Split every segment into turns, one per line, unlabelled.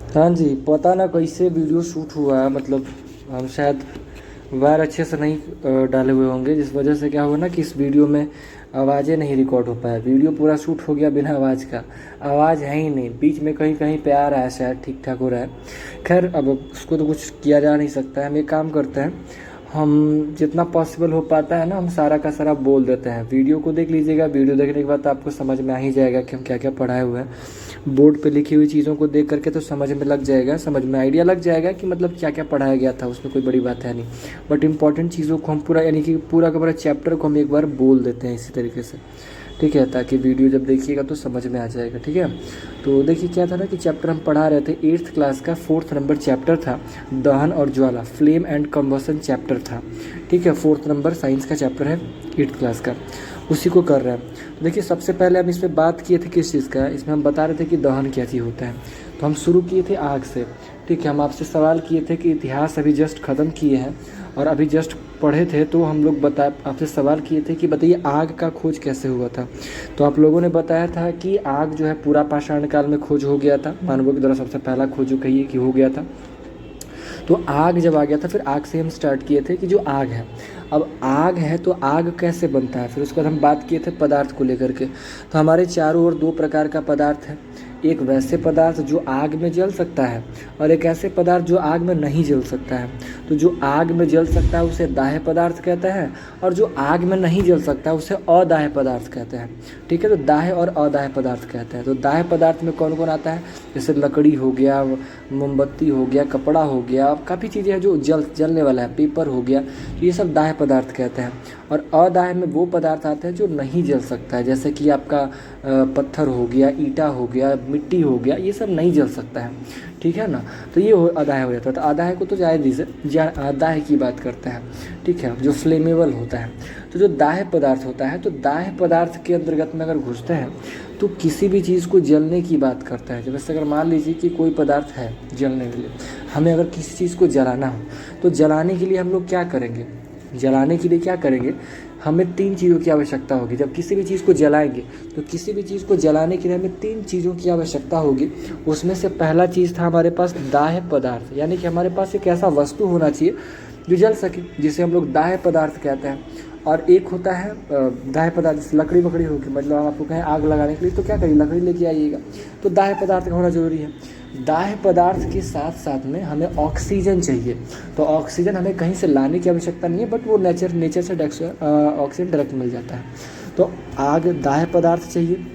हाँ जी, पता ना कैसे वीडियो शूट हुआ है, मतलब हम शायद वायर अच्छे से नहीं डाले हुए होंगे, जिस वजह से क्या हुआ ना कि इस वीडियो में आवाज़ें नहीं रिकॉर्ड हो पाया। वीडियो पूरा शूट हो गया बिना आवाज़ का। आवाज़ है ही नहीं, बीच में कहीं कहीं पे आ रहा है, शायद ठीक ठाक हो रहा है। खैर, अब उसको तो कुछ किया जा नहीं सकता है। हम एक काम करते हैं, हम जितना पॉसिबल हो पाता है ना, हम सारा का सारा बोल देते हैं। वीडियो को देख लीजिएगा, वीडियो देखने के बाद तो आपको समझ में आ ही जाएगा कि हम क्या क्या पढ़ाए हुए हैं। बोर्ड पे लिखी हुई चीज़ों को देख करके तो समझ में लग जाएगा, समझ में आइडिया लग जाएगा कि मतलब क्या क्या पढ़ाया गया था, उसमें कोई बड़ी बात है नहीं। बट इंपॉर्टेंट चीज़ों को हम पूरा, यानी कि पूरा का पूरा चैप्टर को हम एक बार बोल देते हैं इसी तरीके से, ठीक है, ताकि वीडियो जब देखिएगा तो समझ में आ जाएगा, ठीक है। तो देखिए क्या था ना कि चैप्टर हम पढ़ा रहे थे, 8th क्लास का 4th नंबर चैप्टर था, दहन और ज्वाला, फ्लेम एंड कम्बसन चैप्टर था, ठीक है। 4th नंबर साइंस का चैप्टर है 8th क्लास का, उसी को कर रहे हैं। तो देखिए सबसे पहले हम इसमें बात किए थे किस चीज़ का, इसमें हम बता रहे थे कि दहन क्या चीज़ होता है। तो हम शुरू किए थे आग से, ठीक है। हम आपसे सवाल किए थे कि इतिहास अभी जस्ट ख़त्म किए हैं और अभी जस्ट पढ़े थे, तो हम लोग आपसे सवाल किए थे कि बताइए आग का खोज कैसे हुआ था। तो आप लोगों ने बताया था कि आग जो है पूरा पाषाण काल में खोज हो गया था, मानवों के द्वारा सबसे पहला खोज कहिए कि हो गया था। तो आग जब आ गया था, फिर आग से हम स्टार्ट किए थे कि जो आग है, अब आग है तो आग कैसे बनता है। फिर उसके बाद हम बात किए थे पदार्थ को लेकर के। तो हमारे चारों ओर दो प्रकार का पदार्थ है, एक वैसे पदार्थ जो आग में जल सकता है और एक ऐसे पदार्थ जो आग में नहीं जल सकता है। तो जो आग में जल सकता है उसे दाह्य पदार्थ कहते हैं, और जो आग में नहीं जल सकता है उसे अदाह्य पदार्थ कहते हैं, ठीक है। तो दाह्य और अदाह्य पदार्थ कहते हैं। तो दाह्य पदार्थ में कौन कौन आता है, जैसे लकड़ी हो गया, मोमबत्ती हो गया, कपड़ा हो गया, काफ़ी चीज़ें हैं जो जलने वाला है, पेपर हो गया, तो ये सब दाह्य पदार्थ कहते हैं। और अदाह्य में वो पदार्थ आते हैं जो नहीं जल सकता है, जैसे कि आपका पत्थर हो गया, ईंटा हो गया, मिट्टी हो गया, ये सब नहीं जल सकता है, ठीक है ना। तो ये अदाह्य हो जाता है। तो अदाह्य को तो दाह्य की बात करते हैं, ठीक है, जो फ्लेमेबल होता है। तो जो दाह्य पदार्थ होता है, तो दाह्य पदार्थ के अंतर्गत में अगर घुसते हैं तो किसी भी चीज़ को जलने की बात करता है। जैसे अगर मान लीजिए कि कोई पदार्थ है जलने के लिए, हमें अगर किसी चीज़ को जलाना हो तो जलाने के लिए हम लोग क्या करेंगे, जलाने के लिए क्या करेंगे, हमें 3 चीज़ों की आवश्यकता होगी। जब किसी भी चीज़ को जलाएंगे तो किसी भी चीज़ को जलाने के लिए हमें 3 चीज़ों की आवश्यकता होगी। उसमें से पहला चीज़ था हमारे पास दाह्य पदार्थ, यानी कि हमारे पास एक ऐसा वस्तु होना चाहिए जो जल सके, जिसे हम लोग दाह्य पदार्थ कहते हैं। और एक होता है दाह्य पदार्थ, जैसे लकड़ी वकड़ी होगी, मतलब हम आपको कहें आग लगाने के लिए तो क्या करिए, लकड़ी लेके आइएगा, तो दाह्य पदार्थ का होना जरूरी है। दाह्य पदार्थ के साथ साथ में हमें ऑक्सीजन चाहिए। तो ऑक्सीजन हमें कहीं से लाने की आवश्यकता नहीं है, बट वो नेचर से ऑक्सीजन डायरेक्ट मिल जाता है। तो आग दाह्य पदार्थ चाहिए,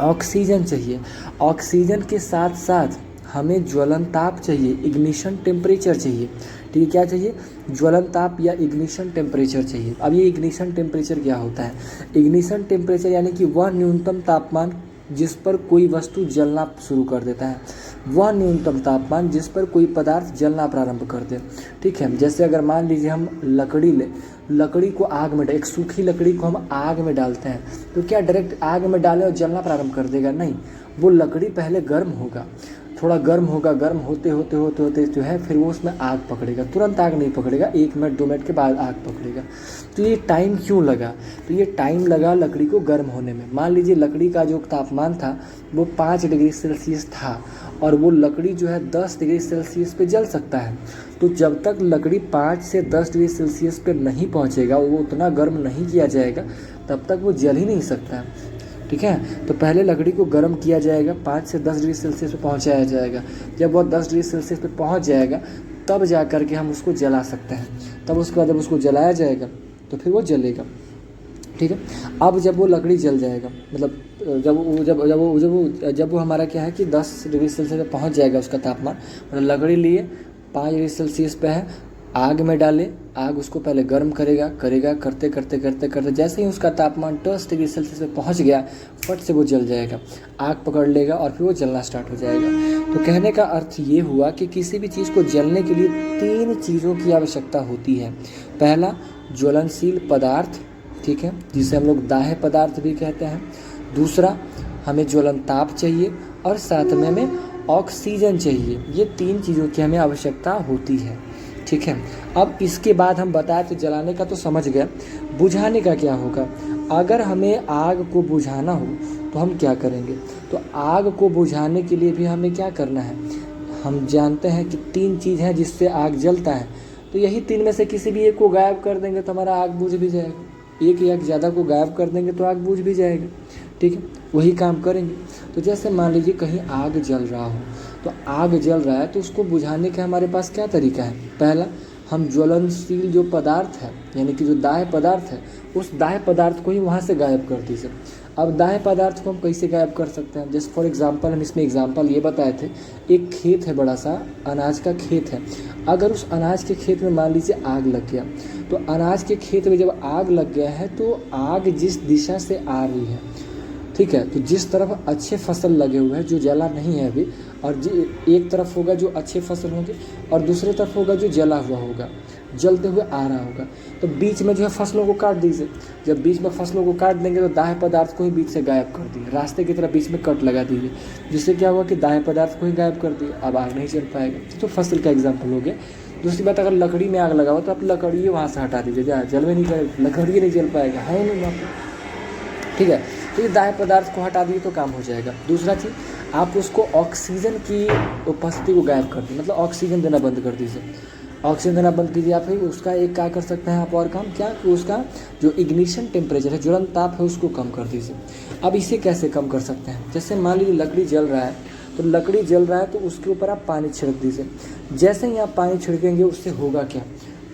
ऑक्सीजन चाहिए, ऑक्सीजन के साथ साथ हमें ज्वलन ताप चाहिए, इग्निशन टेम्परेचर चाहिए, ठीक है। क्या चाहिए, ज्वलन ताप या इग्निशन टेम्परेचर चाहिए। अब ये इग्निशन टेम्परेचर क्या होता है, इग्निशन टेम्परेचर यानी कि वह न्यूनतम तापमान जिस पर कोई वस्तु जलना शुरू कर देता है, वह न्यूनतम तापमान जिस पर कोई पदार्थ जलना प्रारंभ कर दे, ठीक है। जैसे अगर मान लीजिए हम लकड़ी ले, लकड़ी को आग में, एक सूखी लकड़ी को हम आग में डालते हैं, तो क्या डायरेक्ट आग में डालें और जलना प्रारंभ कर देगा, नहीं। वो लकड़ी पहले गर्म होगा, थोड़ा गर्म होगा, गर्म होते होते होते होते जो है फिर वो उसमें आग पकड़ेगा, तुरंत आग नहीं पकड़ेगा, 1 मिनट 2 मिनट के बाद आग पकड़ेगा। तो ये टाइम क्यों लगा, तो ये टाइम लगा लकड़ी को गर्म होने में। मान लीजिए लकड़ी का जो तापमान था वो 5 डिग्री सेल्सियस था, और वो लकड़ी जो है 10 डिग्री सेल्सियस पे जल सकता है। तो जब तक लकड़ी 5 से 10 डिग्री सेल्सियस पे नहीं पहुँचेगा, वो उतना गर्म नहीं किया जाएगा, तब तक वो जल ही नहीं सकता है, ठीक है। तो पहले लकड़ी को गर्म किया जाएगा, 5 से 10 डिग्री सेल्सियस पे पहुंचाया जाएगा। जब वह 10 डिग्री सेल्सियस पे पहुंच जाएगा तब जा कर के हम उसको जला सकते हैं। तब उसके बाद जब उसको जलाया जाएगा तो फिर वो जलेगा, ठीक है। अब जब वो लकड़ी जल जाएगा, मतलब जब वो हमारा क्या है कि 10 डिग्री सेल्सियस पे पहुंच जाएगा उसका तापमान, मतलब लकड़ी लिए 5 डिग्री सेल्सियस पे है, आग में डाले, आग उसको पहले गर्म करेगा, करते करते करते करते जैसे ही उसका तापमान 10 डिग्री सेल्सियस पे पहुंच गया, फट से वो जल जाएगा, आग पकड़ लेगा और फिर वो जलना स्टार्ट हो जाएगा। तो कहने का अर्थ ये हुआ कि किसी भी चीज़ को जलने के लिए 3 चीज़ों की आवश्यकता होती है। पहला ज्वलनशील पदार्थ, ठीक है, जिसे हम लोग दाह्य पदार्थ भी कहते हैं। दूसरा, हमें ज्वलन ताप चाहिए, और साथ में हमें ऑक्सीजन चाहिए। ये 3 चीज़ों की हमें आवश्यकता होती है, ठीक है। अब इसके बाद हम बताए तो जलाने का तो समझ गए, बुझाने का क्या होगा। अगर हमें आग को बुझाना हो तो हम क्या करेंगे, तो आग को बुझाने के लिए भी हमें क्या करना है, हम जानते हैं कि 3 चीज़ हैं जिससे आग जलता है, तो यही 3 में से किसी भी एक को गायब कर देंगे तो हमारा आग बुझ भी जाएगा। एक या ज़्यादा को गायब कर देंगे तो आग बुझ भी जाएगा। ठीक है, वही काम करेंगे। तो जैसे मान लीजिए कहीं आग जल रहा हो, तो आग जल रहा है तो उसको बुझाने का हमारे पास क्या तरीका है। पहला, हम ज्वलनशील जो पदार्थ है यानी कि जो दाह्य पदार्थ है, उस दाह्य पदार्थ को ही वहाँ से गायब कर दीजिए। अब दाह्य पदार्थ को हम कैसे गायब कर सकते हैं, जैसे फॉर एग्जांपल हम इसमें एग्जांपल ये बताए थे, एक खेत है, बड़ा सा अनाज का खेत है। अगर उस अनाज के खेत में मान लीजिए आग लग गया, तो अनाज के खेत में जब आग लग गया है तो आग जिस दिशा से आ रही है, ठीक है, तो जिस तरफ अच्छे फसल लगे हुए हैं जो जला नहीं है अभी, और एक तरफ होगा जो अच्छे फसल होंगे और दूसरे तरफ होगा जो जला हुआ होगा, जलते हुए आ रहा होगा, तो बीच में जो है फसलों को काट दीजिए। जब बीच में फसलों को काट देंगे तो दाह्य पदार्थ को ही बीच से गायब कर दिए, रास्ते की तरफ बीच में कट लगा दीजिए, जिससे क्या हुआ कि दाह्य पदार्थ को ही गायब कर दिए, अब आग नहीं चल पाएगा। तो फसल का एग्जाम्पल हो गया। दूसरी बात, अगर लकड़ी में आग लगा हो तो आप लकड़ी वहाँ से हटा दीजिए, जल में नहीं जाएगा, लकड़ी नहीं जल पाएगा, है नहीं वहाँ पर। ठीक है, तो ये दाह्य पदार्थ को हटा दिए तो काम हो जाएगा। दूसरा चीज़, आप उसको ऑक्सीजन की उपस्थिति को गायब कर दीजिए, मतलब ऑक्सीजन देना बंद कर दीजिए। ऑक्सीजन देना बंद कीजिए आप, फिर उसका एक क्या कर सकते हैं आप और काम, क्या कि उसका जो इग्निशन टेम्परेचर है, ज्वलन ताप है, उसको कम कर दीजिए। अब इसे कैसे कम कर सकते हैं, जैसे मान लीजिए लकड़ी जल रहा है, तो लकड़ी जल रहा है तो उसके ऊपर आप पानी छिड़क दीजिए। जैसे ही आप पानी छिड़केंगे उससे होगा क्या,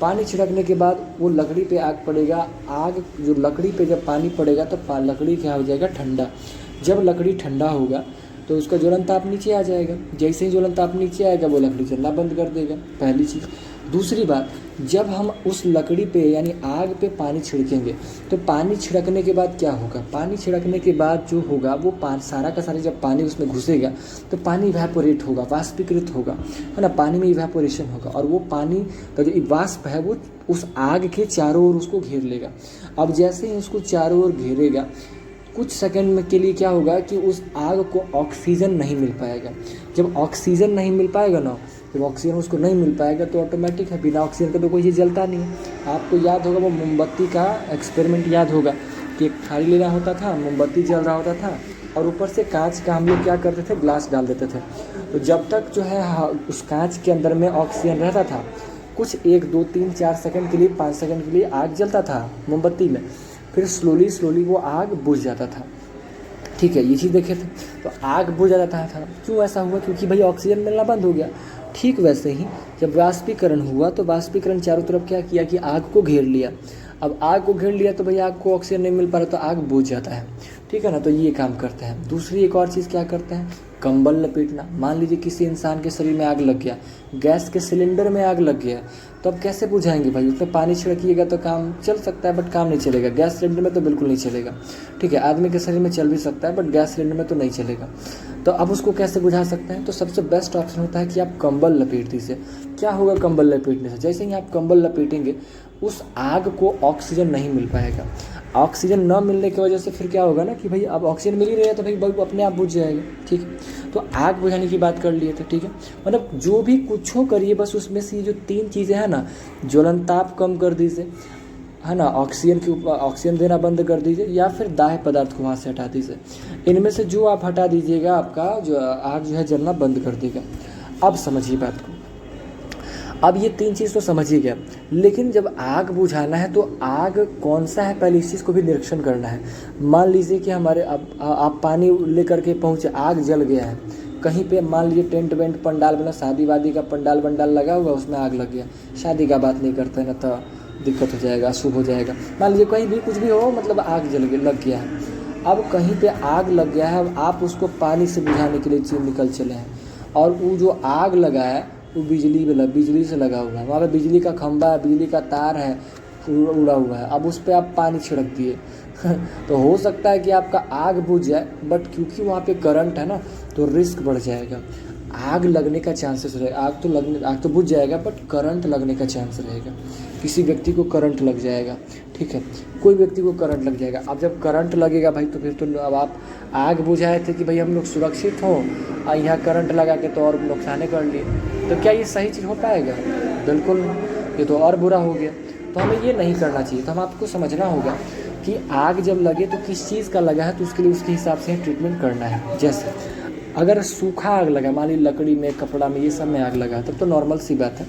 पानी छिड़कने के बाद वो लकड़ी पे आग पड़ेगा, आग जो लकड़ी पे जब पानी पड़ेगा तो लकड़ी क्या हो जाएगा, ठंडा। जब लकड़ी ठंडा होगा तो उसका ज्वलन ताप नीचे आ जाएगा, जैसे ही ज्वलन ताप नीचे आएगा वो लकड़ी जलना बंद कर देगा, पहली चीज़। दूसरी बात, जब हम उस लकड़ी पे यानी आग पे पानी छिड़केंगे तो पानी छिड़कने के बाद क्या होगा, पानी छिड़कने के बाद जो होगा वो सारा का सारा जब पानी उसमें घुसेगा तो पानी इवेपोरेट होगा, वाष्पीकृत होगा, है ना, पानी में इवेपोरेशन होगा, और वो पानी का जो वाष्प है वो उस आग के चारों ओर उसको घेर लेगा। अब जैसे ही उसको चारों ओर घेरेगा, कुछ सेकंड में के लिए क्या होगा कि उस आग को ऑक्सीजन नहीं मिल पाएगा। जब ऑक्सीजन नहीं मिल पाएगा ना, जब ऑक्सीजन उसको नहीं मिल पाएगा तो ऑटोमेटिक है, बिना ऑक्सीजन के तो कोई चीज़ जलता नहीं है। आपको याद होगा वो मोमबत्ती का एक्सपेरिमेंट याद होगा कि एक थाली लेना होता था, मोमबत्ती जल रहा होता था और ऊपर से कांच का हम लोग क्या करते थे, ग्लास डाल देते थे। तो जब तक जो है उस कांच के अंदर में ऑक्सीजन रहता था, कुछ 1 2 3 4 सेकंड के लिए, 5 सेकंड के लिए आग जलता था मोमबत्ती में, फिर स्लोली वो आग बुझ जाता था। ठीक है, ये चीज़ देखे थे, तो आग बुझ जाता था। क्यों ऐसा हुआ, क्योंकि भाई ऑक्सीजन मिलना बंद हो गया। ठीक वैसे ही जब वाष्पीकरण हुआ तो वाष्पीकरण चारों तरफ क्या किया कि आग को घेर लिया। अब आग को घेर लिया तो भाई आग को ऑक्सीजन नहीं मिल पा रहा तो आग बुझ जाता है। ठीक है ना, तो ये काम करते हैं। दूसरी एक और चीज़ क्या करते हैं, कंबल लपेटना। मान लीजिए किसी इंसान के शरीर में आग लग गया, गैस के सिलेंडर में आग लग गया, तो अब कैसे बुझाएंगे भाई, उसमें पानी छिड़किएगा तो काम चल सकता है बट काम नहीं चलेगा, गैस सिलेंडर में तो बिल्कुल नहीं चलेगा। ठीक है, आदमी के शरीर में चल भी सकता है बट गैस सिलेंडर में तो नहीं चलेगा। तो अब उसको कैसे बुझा सकते हैं, तो सबसे बेस्ट ऑप्शन होता है कि आप कंबल लपेट दीजिए। क्या होगा कंबल लपेटने से, जैसे ही आप कंबल लपेटेंगे उस आग को ऑक्सीजन नहीं मिल पाएगा। ऑक्सीजन न मिलने की वजह से फिर क्या होगा ना कि भाई अब ऑक्सीजन मिल ही रही है तो भाई बल्ब अपने आप बुझ जाएगा। ठीक है, तो आग बुझाने की बात कर लिए थे। ठीक है, मतलब जो भी कुछ हो करिए, बस उसमें से ये जो 3 चीज़ें हैं ना, ज्वलन ताप कम कर दीजिए, है ना, ऑक्सीजन देना बंद कर दीजिए, या फिर दाह्य पदार्थ को वहाँ से हटा दीजिए। इनमें से जो आप हटा दीजिएगा आपका जो आग जो है जलना बंद कर देगा। अब समझिए बात को, अब ये 3 चीज़ तो समझ ही गया, लेकिन जब आग बुझाना है तो आग कौन सा है पहले इस चीज़ को भी निरीक्षण करना है। मान लीजिए कि हमारे अब आप पानी लेकर के पहुँचे, आग जल गया है कहीं पे, मान लीजिए टेंट वेंट पंडाल बना, शादी वादी का पंडाल वंडाल लगा हुआ, उसमें आग लग गया। शादी का बात नहीं करते ना तो दिक्कत हो जाएगा, अशुभ हो जाएगा। मान लीजिए कहीं भी कुछ भी हो, मतलब आग लग गया है। अब कहीं पे आग लग गया है, अब आप उसको पानी से बुझाने के लिए निकल चले हैं, और वो जो आग लगा है वो बिजली से लगा हुआ है, वहाँ पे बिजली का खंभा है, बिजली का तार है, उड़ा हुआ है। अब उस पर आप पानी छिड़क दिए तो हो सकता है कि आपका आग बुझ जाए, बट क्योंकि वहाँ पे करंट है ना तो रिस्क बढ़ जाएगा, आग लगने का चांसेस रहेगा। आग तो बुझ जाएगा बट करंट लगने का चांस रहेगा, किसी व्यक्ति को करंट लग जाएगा। ठीक है, कोई व्यक्ति को करंट लग जाएगा। अब जब करंट लगेगा भाई तो फिर तो अब आप आग बुझाए थे कि भाई हम लोग सुरक्षित हों, और यहाँ करंट लगा के तो और नुकसाने कर लिए, तो क्या ये सही चीज़ हो पाएगा? बिल्कुल नहीं, ये तो और बुरा हो गया। तो हमें ये नहीं करना चाहिए। तो हम आपको समझना होगा कि आग जब लगे तो किस चीज़ का लगा है, तो उसके लिए उसके हिसाब से ट्रीटमेंट करना है। जैसे अगर सूखा आग लगा, मान ली लकड़ी में, कपड़ा में, ये सब में आग लगा तब तो नॉर्मल सी बात है।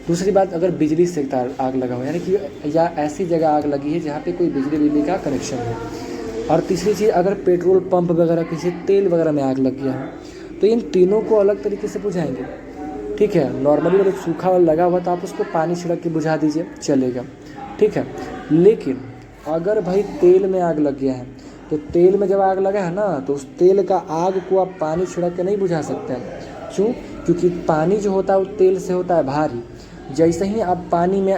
दूसरी बात, अगर बिजली से तार आग लगा हो, यानी कि या ऐसी जगह आग लगी है जहाँ पे कोई बिजली का कनेक्शन है। और तीसरी चीज़, अगर पेट्रोल पंप वगैरह किसी तेल वगैरह में आग लग गया है, तो इन तीनों को अलग तरीके से बुझाएंगे। ठीक है, नॉर्मली अगर सूखा वाला लगा हुआ तो आप उसको पानी छिड़क के बुझा दीजिए, चलेगा। ठीक है, लेकिन अगर भाई तेल में आग लग गया है, तो तेल में जब आग लगा है ना, तो उस तेल का आग को आप पानी छिड़क के नहीं बुझा सकते हैं। क्यों? क्योंकि पानी जो होता है वो तेल से होता है भारी। जैसे ही आप पानी में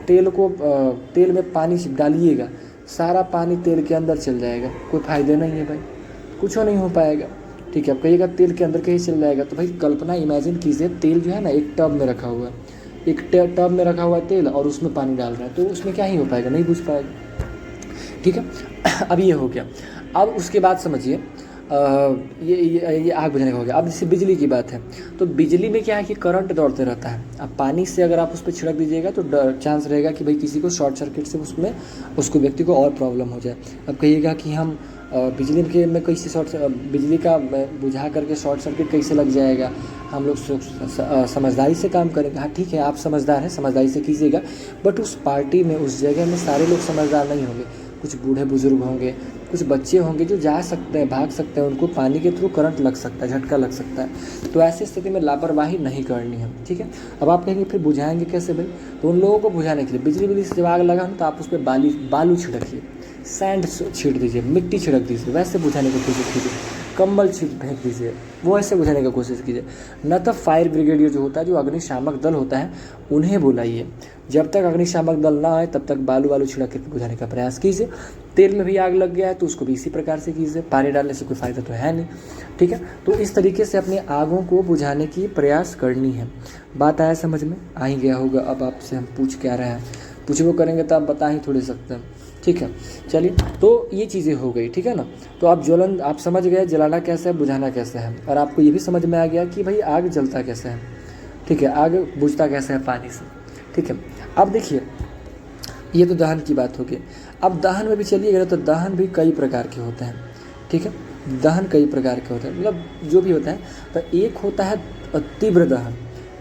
तेल में पानी डालिएगा, सारा पानी तेल के अंदर चल जाएगा, कोई फ़ायदे नहीं है भाई, कुछ नहीं हो पाएगा। ठीक है, आप कहिएगा तेल के अंदर कहीं चल जाएगा, तो भाई कल्पना इमेजिन कीजिए, तेल जो है ना एक टब में रखा हुआ है, एक टब में रखा हुआ है तेल, और उसमें पानी डाल रहा है, तो उसमें क्या ही हो पाएगा, नहीं बुझ पाएगा। ठीक है, अब ये हो गया। अब उसके बाद समझिए, ये आग बुझाने का हो गया। अब जैसे बिजली की बात है, तो बिजली में क्या है कि करंट दौड़ते रहता है। अब पानी से अगर आप उस पर छिड़क दीजिएगा तो चांस रहेगा कि भाई किसी को शॉर्ट सर्किट से उसको व्यक्ति को और प्रॉब्लम हो जाए। अब कहिएगा कि हम बिजली के में कैसे बिजली का बुझा करके शॉर्ट सर्किट कैसे लग जाएगा, हम लोग समझदारी से काम करेंगे। हाँ ठीक है, आप समझदार हैं, समझदारी से कीजिएगा, बट उस पार्टी में, उस जगह में सारे लोग समझदार नहीं होंगे। कुछ बूढ़े बुजुर्ग होंगे, कुछ बच्चे होंगे जो जा सकते हैं, भाग सकते हैं, उनको पानी के थ्रू करंट लग सकता है, झटका लग सकता है। तो ऐसी स्थिति में लापरवाही नहीं करनी है। ठीक है, अब आप कहेंगे फिर बुझाएंगे कैसे भाई? तो उन लोगों को बुझाने के लिए बिजली से जब आग लगा ना, तो आप उस पर बालू छिड़किए, सैंड छीट दीजिए, मिट्टी छिड़क दीजिए, वैसे बुझाने की कोशिश कीजिए। कंबल फेंक दीजिए, वो ऐसे बुझाने की कोशिश कीजिए। न तो फायर ब्रिगेडियर जो होता है, जो अग्निशामक दल होता है, उन्हें बुलाइए। जब तक अग्निशामक दल ना आए तब तक बालू छिड़क के बुझाने का प्रयास कीजिए। तेल में भी आग लग गया है तो उसको भी इसी प्रकार से कीजिए, पानी डालने से कोई फ़ायदा तो है नहीं। ठीक है, तो इस तरीके से अपनी आगों को बुझाने की प्रयास करनी है। बात आया समझ में? आ ही गया होगा। अब आपसे हम पूछ क्या रहे हैं, पूछबो करेंगे तो आप बता ही थोड़ी सकते हैं। ठीक है, चलिए, तो ये चीज़ें हो गई। ठीक है ना, तो आप समझ गए जलाना कैसे है, बुझाना कैसे है, और आपको ये भी समझ में आ गया कि भाई आग जलता कैसे है। ठीक है, आग बुझता कैसे है पानी से। ठीक है, अब देखिए, ये तो दहन की बात होगी। अब दहन में भी चलिएगा तो दहन भी कई प्रकार के होते हैं। ठीक है, दहन कई प्रकार के होते हैं, मतलब जो भी होता है। तो एक होता है तीव्र दहन।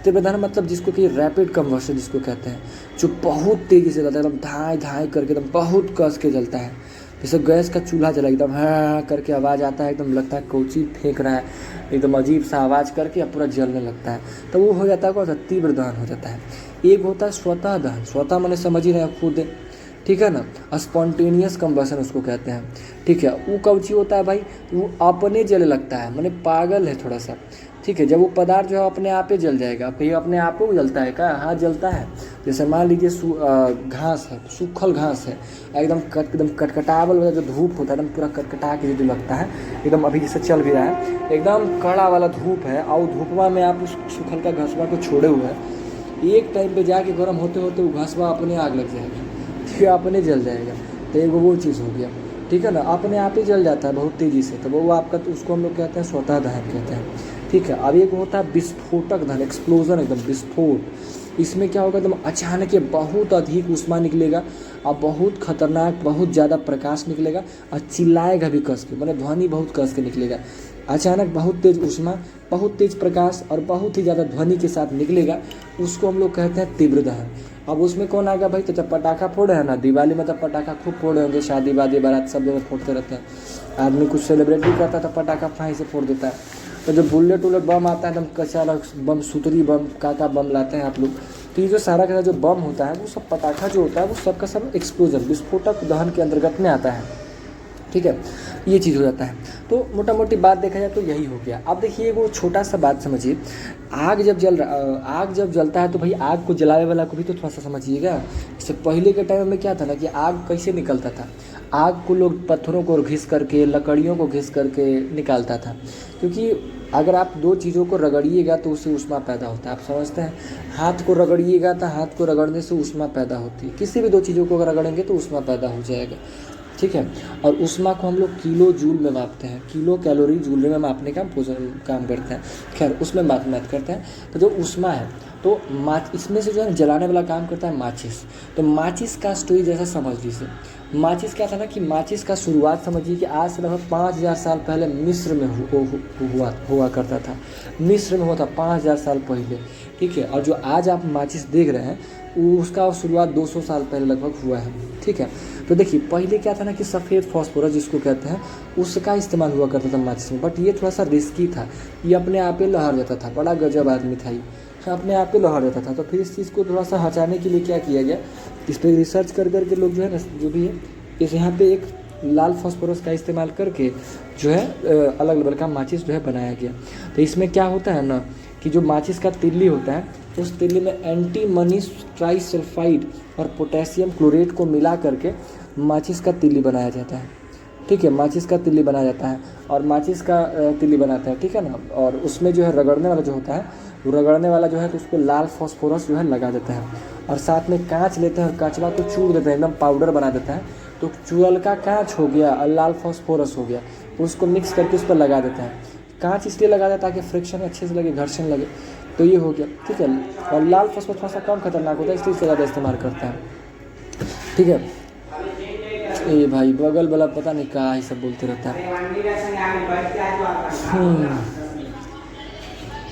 तीव्र दहन मतलब जिसको कि रैपिड कम्बशन जिसको कहते हैं, जो बहुत तेज़ी से जलता है, एकदम धाए धाए करके, एकदम बहुत कस के जलता है। जैसे गैस का चूल्हा जला, एकदम हाँ करके आवाज़ आता है, एकदम लगता है कोची फेंक रहा है, एकदम अजीब सा आवाज़ करके अब पूरा जलने लगता है, तो वो हो जाता है कौन सा? तीव्र दहन हो जाता है। एक होता है स्वतः दहन। स्वतः मैंने समझ ही रहे खुद, ठीक है ना, स्पॉन्टेनियस कम्बशन उसको कहते हैं। ठीक है, वो कौची होता है भाई? वो अपने जलने लगता है, मैंने पागल है थोड़ा सा। ठीक है, जब वो पदार्थ जो है अपने आप ही जल जाएगा। कहीं अपने आप को जलता है क्या? हाँ जलता है। जैसे मान लीजिए घास है, सूखल घास है, एकदम कटकटावल वाला जो धूप होता है, एकदम पूरा कटकटा के जो लगता है, एकदम अभी जैसे चल भी रहा है, एकदम कड़ा वाला धूप है, और धूपवा में आप उस सूखल का घसवा को छोड़े हुए हैं, एक टाइम पे जाके गर्म होते होते वो घसवा अपने आग लग जाएगा, फिर अपने जल जाएगा। तो एक वो चीज़ हो गया। ठीक है ना, अपने आप ही जल जाता है बहुत तेज़ी से, तो वो आपका, तो उसको हम लोग कहते हैं स्वतः दहन कहते हैं। ठीक है, अब एक होता है विस्फोटक दहन, एक्सप्लोजन, एकदम विस्फोट। इसमें क्या होगा? एकदम अचानक बहुत अधिक ऊष्मा निकलेगा, और बहुत खतरनाक, बहुत ज़्यादा प्रकाश निकलेगा, और चिल्लाएगा भी कस के, मतलब ध्वनि बहुत कस के निकलेगा। अचानक बहुत तेज़ ऊष्मा, बहुत तेज़ प्रकाश और बहुत ही ज़्यादा ध्वनि के साथ निकलेगा, उसको हम लोग कहते हैं तीव्र दहन। अब उसमें कौन आएगा भाई? तो जब पटाखा फोड़े हैं ना, दिवाली में तब पटाखा खूब फोड़े होंगे, शादी वादी बारात सब जगह फोड़ते रहते हैं। आदमी कुछ सेलिब्रेट भी करता है तो पटाखा फाहीं से फोड़ देता है। तो जब बुलेट बम आता है, एकदम कच्चा बम, सुतरी बम, का बम लाते हैं आप लोग, तो ये जो सारा का जो बम होता है, वो सब पटाखा जो होता है, वो सब का सब एक्सप्लोजन, विस्फोटक दहन के अंतर्गत में आता है। ठीक है, ये चीज़ हो जाता है। तो मोटा मोटी बात देखा जाए तो यही हो गया। अब देखिए, वो छोटा सा बात समझिए, आग जब जलता है तो भाई आग को जलाने वाला को भी तो थोड़ा सा समझिएगा। इससे पहले के टाइम में क्या था ना, कि आग कैसे निकलता था? आग को लोग पत्थरों को घिस करके, लकड़ियों को घिस करके निकालता था, क्योंकि अगर आप दो चीज़ों को रगड़िएगा तो उससे ऊष्मा पैदा होता है। आप समझते हैं, हाथ को रगड़िएगा तो हाथ को रगड़ने से ऊष्मा पैदा होती है, किसी भी दो चीज़ों को अगर रगड़ेंगे तो ऊष्मा पैदा हो जाएगा। ठीक है। और ऊष्मा को हम लोग किलो जूल में मापते हैं, किलो कैलोरी जूल में मापने का काम करते हैं। खैर उसमें बात करते हैं। तो जो ऊष्मा है तो इसमें से जो है जलाने वाला काम करता है माचिस। तो माचिस का स्टोरी जैसा समझ लीजिए, माचिस क्या था ना कि माचिस का शुरुआत समझिए कि आज से लगभग 5000 साल पहले मिस्र में हुआ करता था। मिस्र में हुआ था 5000 साल पहले, ठीक है। और जो आज आप माचिस देख रहे हैं उसका शुरुआत 200 साल पहले लगभग हुआ है, ठीक है। तो देखिए पहले क्या था ना कि सफ़ेद फास्फोरस जिसको कहते हैं उसका इस्तेमाल हुआ करता था माचिस में, बट ये थोड़ा सा रिस्की था, ये अपने आप ही लहर जाता था, बड़ा गजब आदमी था ये, अपने आप ही लहर जाता था। तो फिर इस चीज़ को थोड़ा सा हटाने के लिए क्या किया गया, इस पर रिसर्च कर के लोग जो है ना जो भी है इस यहाँ पे एक लाल फास्फोरस का इस्तेमाल करके जो है अलग लेवल का माचिस जो है बनाया गया। तो इसमें क्या होता है ना कि जो माचिस का तिल्ली होता है उस तिल्ली में एंटीमनी ट्राइसल्फाइड और पोटेशियम क्लोरेट को मिला करके माचिस का तिल्ली बनाया जाता है, ठीक है। माचिस का तिल्ली बनाया जाता है और माचिस का तिल्ली बनाता है, ठीक है ना। और उसमें जो है रगड़ने वाला जो होता है वो रगड़ने वाला जो है तो उसको लाल फास्फोरस जो है लगा देता है और साथ में कांच लेते हैं और कांचवा को चूर देते हैं, एकदम पाउडर बना देता है। तो चूरल का कांच हो गया और लाल फास्फोरस हो गया, तो उसको मिक्स करके उस पर लगा देता है। कांच इसलिए लगाता है ताकि फ्रिक्शन अच्छे से लगे, घर्षण लगे, तो ये हो गया, ठीक है। और लाल फास्फोरस थोड़ा सा कम खतरनाक होता है इसलिए इसका ज़्यादा इस्तेमाल करता है, ठीक है। ए भाई बगल वाला पता नहीं कहाँ ही सब बोलते रहता है।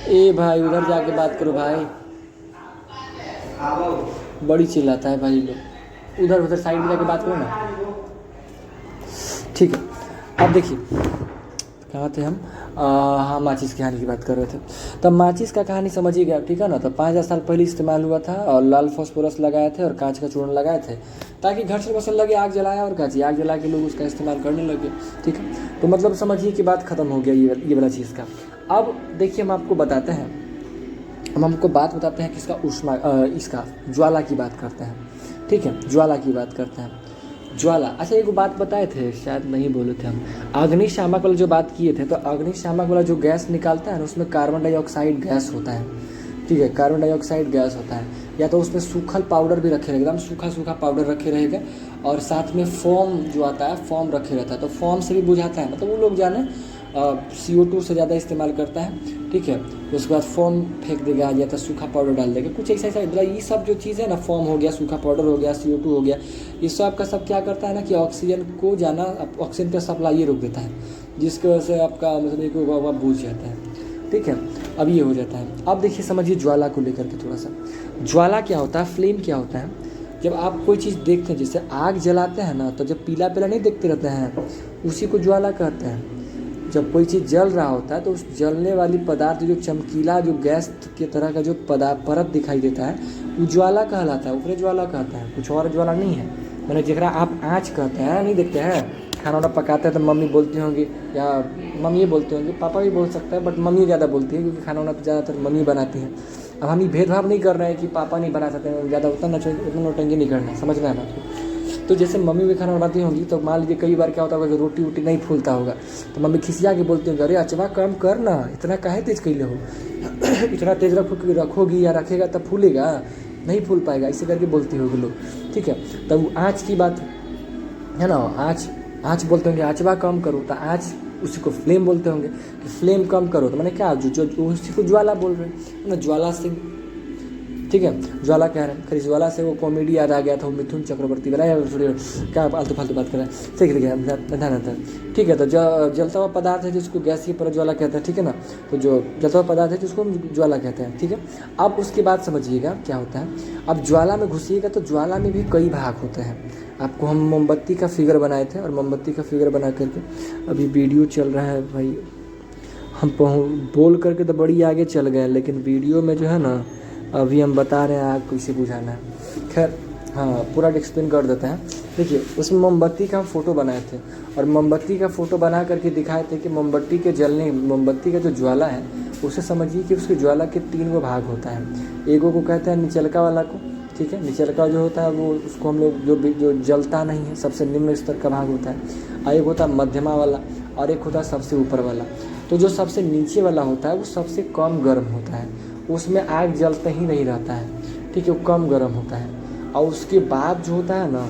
ए भाई उधर जाके बात करो भाई, बड़ी चिल्लाता है भाई लोग, उधर साइड में जाके बात करो ना, ठीक है। अब देखिए कहाँ थे हम, हाँ माचिस की कहानी की बात कर रहे थे। तब माचिस का कहानी समझ ही गया, ठीक है ना। तो 5000 साल पहले इस्तेमाल हुआ था और लाल फास्फोरस लगाए थे और कांच का चूर्ण लगाए थे ताकि घर्षण वर्षण लगे, आग जलाया और कांची आग जला के लोग उसका इस्तेमाल करने लगे, ठीक है। तो मतलब समझिए कि बात खत्म हो गया ये वाला चीज़ का। अब देखिए हम आपको बताते हैं, हम हमको बात बताते हैं किसका, ऊष्मा इसका ज्वाला की बात करते हैं, ठीक है। ज्वाला की बात करते हैं, ज्वाला। अच्छा एक बात बताए थे शायद नहीं बोले थे हम, अग्निशामक वाला जो बात किए थे, तो अग्निशामक वाला जो गैस निकालता है ना उसमें कार्बन डाइऑक्साइड गैस होता है, ठीक है। कार्बन डाइऑक्साइड गैस होता है, या तो उसमें सूखल पाउडर भी रखे रहेगा, एकदम सूखा पाउडर रखे रहेगा और साथ में फोम जो आता है फोम रखे रहता है, तो फोम से भी बुझाता है, मतलब वो लोग जाने CO2 से ज़्यादा इस्तेमाल करता है, ठीक है। उसके बाद फोम फेंक देगा या तो सूखा पाउडर डाल देगा, कुछ ऐसा मतलब ये सब जो चीज़ है ना, फोम हो गया, सूखा पाउडर हो गया, CO2 हो गया, ये सब का सब क्या करता है ना कि ऑक्सीजन को जाना, ऑक्सीजन का सप्लाई ये रोक देता है, जिसकी वजह से आपका मतलब एक हवा बुझ जाता है, ठीक है। अब ये हो जाता है। अब देखिए समझिए ज्वाला को लेकर के थोड़ा सा, ज्वाला क्या होता है, फ्लेम क्या होता है। जब आप कोई चीज़ देखते हैं जैसे आग जलाते हैं ना, तो जब पीला नहीं देखते रहते हैं उसी को ज्वाला कहते हैं। जब कोई चीज़ जल रहा होता है तो उस जलने वाली पदार्थ जो चमकीला जो गैस के तरह का जो परत दिखाई देता है वो ज्वाला कहलाता है, ऊपरी ज्वाला कहता है, कुछ और ज्वाला नहीं है। मैंने जरा आप आँच कहते हैं, नहीं देखते हैं खाना वाना पकाते हैं तो मम्मी बोलती होंगी या मम्मी बोलती होंगी, पापा भी बोल सकता है, बट मम्मी ज़्यादा बोलती है क्योंकि खाना वाना तो ज़्यादातर मम्मी बनाती हैं। अब हम ये भेदभाव नहीं कर रहे हैं कि पापा नहीं बना सकते हैं, ज़्यादा उतना नौटंकी नहीं करना है, समझ में आना। तो जैसे मम्मी भी खाना बनाती होंगी तो मान लीजिए कई बार क्या होता होगा कि रोटी वोटी नहीं फूलता होगा तो मम्मी खिसिया के बोलती होंगी, अरे अचवा कम कर ना, इतना काहे तेज कैले हो इतना तेज रखोगी या रखेगा तब फूलेगा, नहीं फूल पाएगा, इसे करके बोलती होगी लोग, ठीक है। तब आँच की बात है ना, आँच बोलते होंगे आँचवा कम करो, तो आँच उसी को फ्लेम बोलते होंगे कि फ्लेम कम करो, तो मैंने क्या जो उसी को ज्वाला बोल रहे हैं ना, ज्वाला से, ठीक है। ज्वाला कह रहे हैं, खरी ज्वाला से वो कॉमेडी याद आ गया था, वो मिथुन चक्रवर्ती वाला, क्या फालतू बात कर रहे हैं, ठीक है। ठीक है, तो जलता हुआ पदार्थ है जिसको गैसीय परत ज्वाला कहते हैं, ठीक है ना। तो जो जलता हुआ पदार्थ है जिसको हम ज्वाला कहते हैं, ठीक है। अब उसके बाद समझिएगा क्या होता है। अब ज्वाला में घुसिएगा तो ज्वाला में भी कई भाग होते हैं। आपको हम मोमबत्ती का फिगर बनाए थे और मोमबत्ती का फिगर बना करके अभी वीडियो चल रहा है भाई, हम बोल करके तो बड़ी आगे चल गए, लेकिन वीडियो में जो है ना अभी हम बता रहे हैं आपको इसे बुझाना है। खैर हाँ पूरा एक्सप्लेन कर देते हैं। देखिए उसमें मोमबत्ती का हम फ़ोटो बनाए थे और मोमबत्ती का फ़ोटो बना करके दिखाए थे कि मोमबत्ती के जलने, मोमबत्ती का जो ज्वाला है उसे समझिए कि उसके ज्वाला के 3 भाग होता है। एगो को कहते हैं निचलका वाला को, ठीक है। निचलका जो होता है वो उसको हम लोग जो जलता नहीं है, सबसे निम्न स्तर का भाग होता है। और एक होता है मध्यमा वाला और एक होता है सबसे ऊपर वाला। तो जो सबसे नीचे वाला होता है वो सबसे कम गर्म होता है, उसमें आग जलता ही नहीं रहता है, ठीक है, वो कम गर्म होता है। और उसके बाद जो होता है ना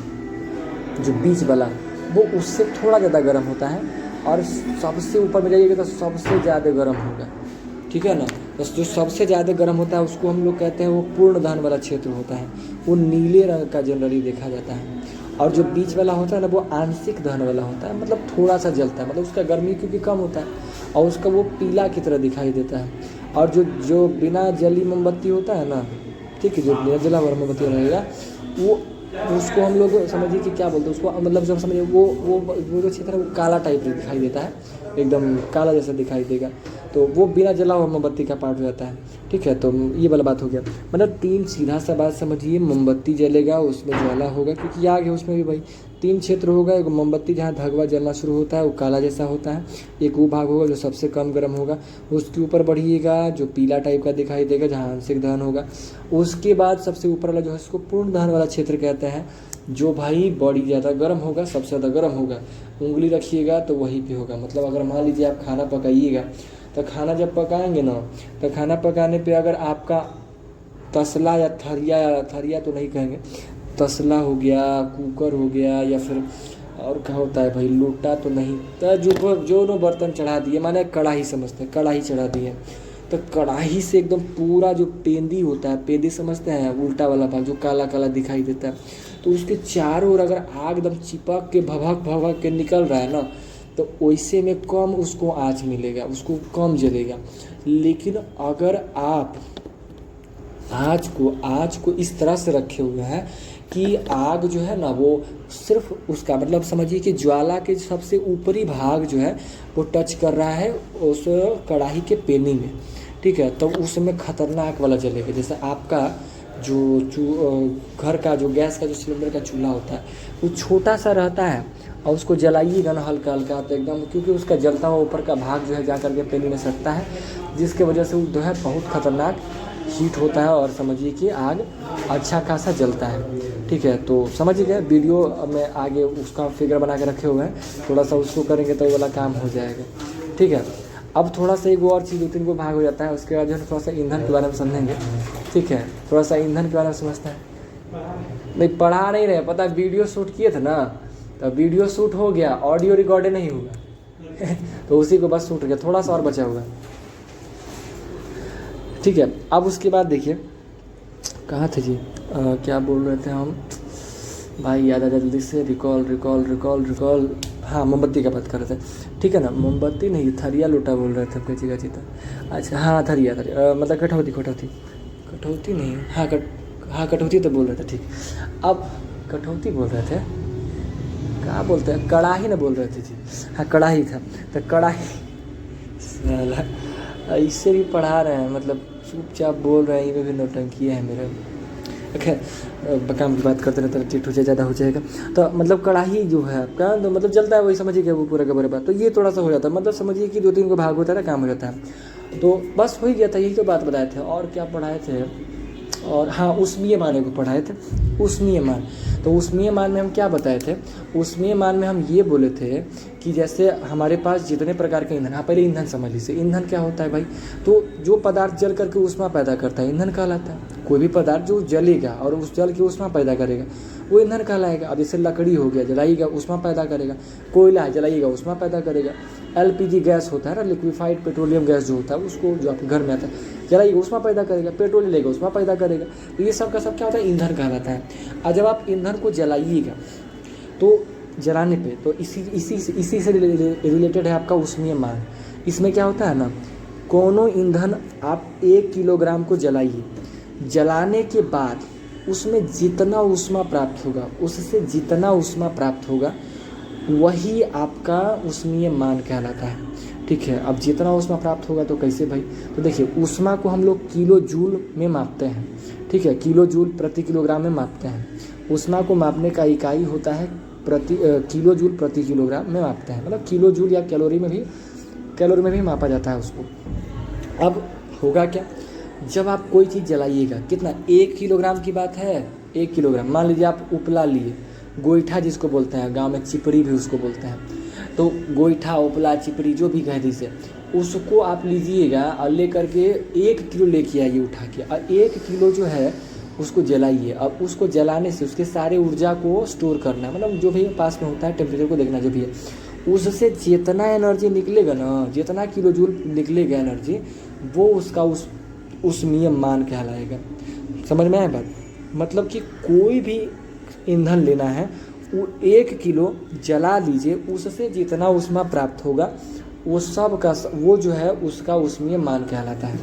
जो बीच वाला वो उससे थोड़ा ज़्यादा गर्म होता है, और सबसे ऊपर में जाइएगा तो सबसे ज़्यादा गर्म होगा, ठीक है ना। तो जो सबसे ज़्यादा गर्म होता है उसको हम लोग कहते हैं वो पूर्ण दहन वाला क्षेत्र होता है, वो नीले रंग का जनरली देखा जाता है। और जो बीच वाला होता है ना वो आंशिक दहन वाला होता है, मतलब थोड़ा सा जलता है, मतलब उसका गर्मी क्योंकि कम होता है और उसका वो पीला की तरह दिखाई देता है। और जो बिना जली मोमबत्ती होता है ना, ठीक है, जो बिना जला हुआ मोमबत्ती रहेगा वो उसको हम लोग समझिए कि क्या बोलते हैं उसको, मतलब जब समझिए वो जो क्षेत्र है वो काला टाइप का दिखाई देता है, एकदम काला जैसा दिखाई देगा, तो वो बिना जला हुआ मोमबत्ती का पार्ट हो जाता है, ठीक है। तो ये वाला बात हो गया। मतलब 3 सीधा सा बात समझिए, मोमबत्ती जलेगा उसमें ज्वाला होगा, क्योंकि आग है उसमें भी भाई 3 क्षेत्र होगा। एक मोमबत्ती जहाँ धगवा जलना शुरू होता है वो काला जैसा होता है, एक वो भाग होगा जो सबसे कम गर्म होगा, उसके ऊपर बढ़िएगा जो पीला टाइप का दिखाई देगा जहाँ आंशिक दहन होगा। उसके बाद सबसे ऊपर वाला जो है उसको पूर्ण दहन वाला क्षेत्र कहते हैं, जो भाई बड़ी ज़्यादा गर्म होगा, सबसे ज़्यादा गर्म होगा, उंगली रखिएगा तो वहीं पे होगा। मतलब अगर मान लीजिए आप खाना पकाइएगा, तो खाना जब पकाएंगे ना, तो खाना पकाने पे अगर आपका तसला या थरिया तो नहीं कहेंगे, तसला हो गया, कुकर हो गया, या फिर और क्या होता है भाई, लोटा तो नहीं, तो जो बर्तन चढ़ा दिए, माने कढ़ाई समझते हैं, कढ़ाई चढ़ा दिए, तो कढ़ाई से एकदम पूरा जो पेंदी होता है, पेंदी समझते हैं, उल्टा वाला भाग जो काला काला दिखाई देता है, तो उसके चारों ओर अगर आग एकदम चिपक के भभक के निकल रहा है ना, तो वैसे में कम उसको आँच मिलेगा, उसको कम जलेगा। लेकिन अगर आप आँच को इस तरह से रखे हुए हैं कि आग जो है ना वो सिर्फ उसका मतलब समझिए कि ज्वाला के सबसे ऊपरी भाग जो है वो टच कर रहा है उस कढ़ाई के पेनी में, ठीक है, तो उसमें खतरनाक वाला जलेगा। जैसे आपका जो घर का जो गैस का जो सिलेंडर का चूल्हा होता है वो छोटा सा रहता है, और उसको जलाइएगा ना हल्का हल्का तो एकदम, क्योंकि उसका जलता हुआ ऊपर का भाग जो है जा करके पेनी में सटता है, जिसके वजह से वो जो है बहुत खतरनाक हीट होता है, और समझिए कि आग अच्छा खासा जलता है, ठीक है। तो समझिए गए, वीडियो में आगे उसका फिगर बना के रखे हुए हैं, थोड़ा सा उसको करेंगे तो वो वाला काम हो जाएगा, ठीक है। अब थोड़ा सा एक वो और चीज़ 2-3 को भाग हो जाता है, उसके बाद जो है थोड़ा सा ईंधन के बारे में समझेंगे, ठीक है। थोड़ा सा ईंधन के बारे में समझते हैं, नहीं पढ़ा नहीं रहे, पता वीडियो शूट किए थे ना, तो वीडियो शूट हो गया, ऑडियो रिकॉर्ड नहीं हुआ तो उसी को बस शूट गया, थोड़ा सा और बचा हुआ, ठीक है। अब उसके बाद देखिए कहाँ थे जी, क्या बोल रहे थे हम भाई, याद आ जल्दी से, रिकॉल, हाँ मोमबत्ती का बात कर रहे थे, ठीक है ना। मोमबत्ती नहीं, थरिया लोटा बोल रहे थे, कैची का चीता, अच्छा हाँ थरिया मतलब कठौती नहीं, हाँ कठौती तो बोल रहे थे, ठीक। अब कठौती बोल रहे थे, क्या बोलते हैं, कढ़ाई ना बोल रहे थे जी, हाँ कढ़ाई था, तो कढ़ाई इससे भी पढ़ा रहे हैं, मतलब चुपचाप बोल रहे हैं, ये भी नौटंकी है मेरे, खैर काम की बात करते रहते हैं, चिट हो जाए ज़्यादा हो जाएगा। तो मतलब कढ़ाई जो है आपका तो मतलब जलता है, वही समझिए कि वो पूरा का पूरा बात, तो ये थोड़ा सा हो जाता है, मतलब समझिए कि 2-3 को भाग होता है ना, काम हो जाता है। तो बस हो ही गया था, यही तो बात बताए थे। और क्या पढ़ाए थे, और हाँ उष्मीय मान को पढ़ाए थे, उष्मीय मान। तो उष्मीय मान में हम क्या बताए थे, उष्मीय मान में हम ये बोले थे कि जैसे हमारे पास जितने प्रकार के ईंधन, हाँ पहले ईंधन समझ लीजिए, ईंधन क्या होता है भाई, तो जो पदार्थ जल करके ऊष्मा पैदा करता है ईंधन कहलाता है। कोई भी पदार्थ जो जलेगा और उस जल की ऊष्मा पैदा करेगा वो ईंधन कहलाएगा। अब जैसे लकड़ी हो गया, जलाइएगा ऊष्मा पैदा करेगा, कोयला है जलाइएगा ऊष्मा पैदा करेगा, एलपीजी गैस होता है ना, लिक्विफाइड पेट्रोलियम गैस जो होता है, उसको जो आपके घर में आता है जलाइएगा ऊष्मा पैदा करेगा, पेट्रोल लेगा ऊष्मा पैदा करेगा, तो ये सब का सब क्या होता है, ईंधन कहलाता है। और जब आप ईंधन को जलाइएगा तो जलाने पे तो इसी से रिलेटेड है आपका उष्मीय मान। इसमें क्या होता है ना, कोनो ईंधन आप 1 किलोग्राम को जलाइए, जलाने के बाद उसमें जितना ऊष्मा प्राप्त होगा, उससे जितना ऊष्मा प्राप्त होगा वही आपका उष्मीय मान कहलाता है, ठीक है। अब जितना ऊष्मा प्राप्त होगा तो कैसे भाई, तो देखिए ऊष्मा को हम लोग किलो जूल में मापते हैं, ठीक है, किलो जूल प्रति किलोग्राम में मापते हैं। ऊष्मा को मापने का इकाई होता है किलो जूल प्रति किलोग्राम में मापते हैं, मतलब किलो जूल या कैलोरी में भी मापा जाता है उसको। अब होगा क्या, जब आप कोई चीज़ जलाइएगा, कितना 1 किलोग्राम की बात है, 1 किलोग्राम, मान लीजिए आप उपला लिए, गोईठा जिसको बोलते हैं, गांव में चिपड़ी भी उसको बोलते हैं, तो गोईठा उपला चिपड़ी जो भी कह दीजिए, उसको आप लीजिएगा और ले करके 1 किलो लेके आइए उठा के, और 1 किलो जो है उसको जलाइए। अब उसको जलाने से उसके सारे ऊर्जा को स्टोर करना है, मतलब जो भी पास में होता है टेम्परेचर को देखना जो भी है, उससे जितना एनर्जी निकलेगा ना, जितना किलो जूल निकलेगा एनर्जी, वो उसका उस नियम मान कहलाएगा। समझ में आया बात? मतलब कि कोई भी ईंधन लेना है, वो 1 किलो जला लीजिए, उससे जितना ऊष्मा प्राप्त होगा वो सब का वो जो है उसका ऊष्मीय मान कहलाता है।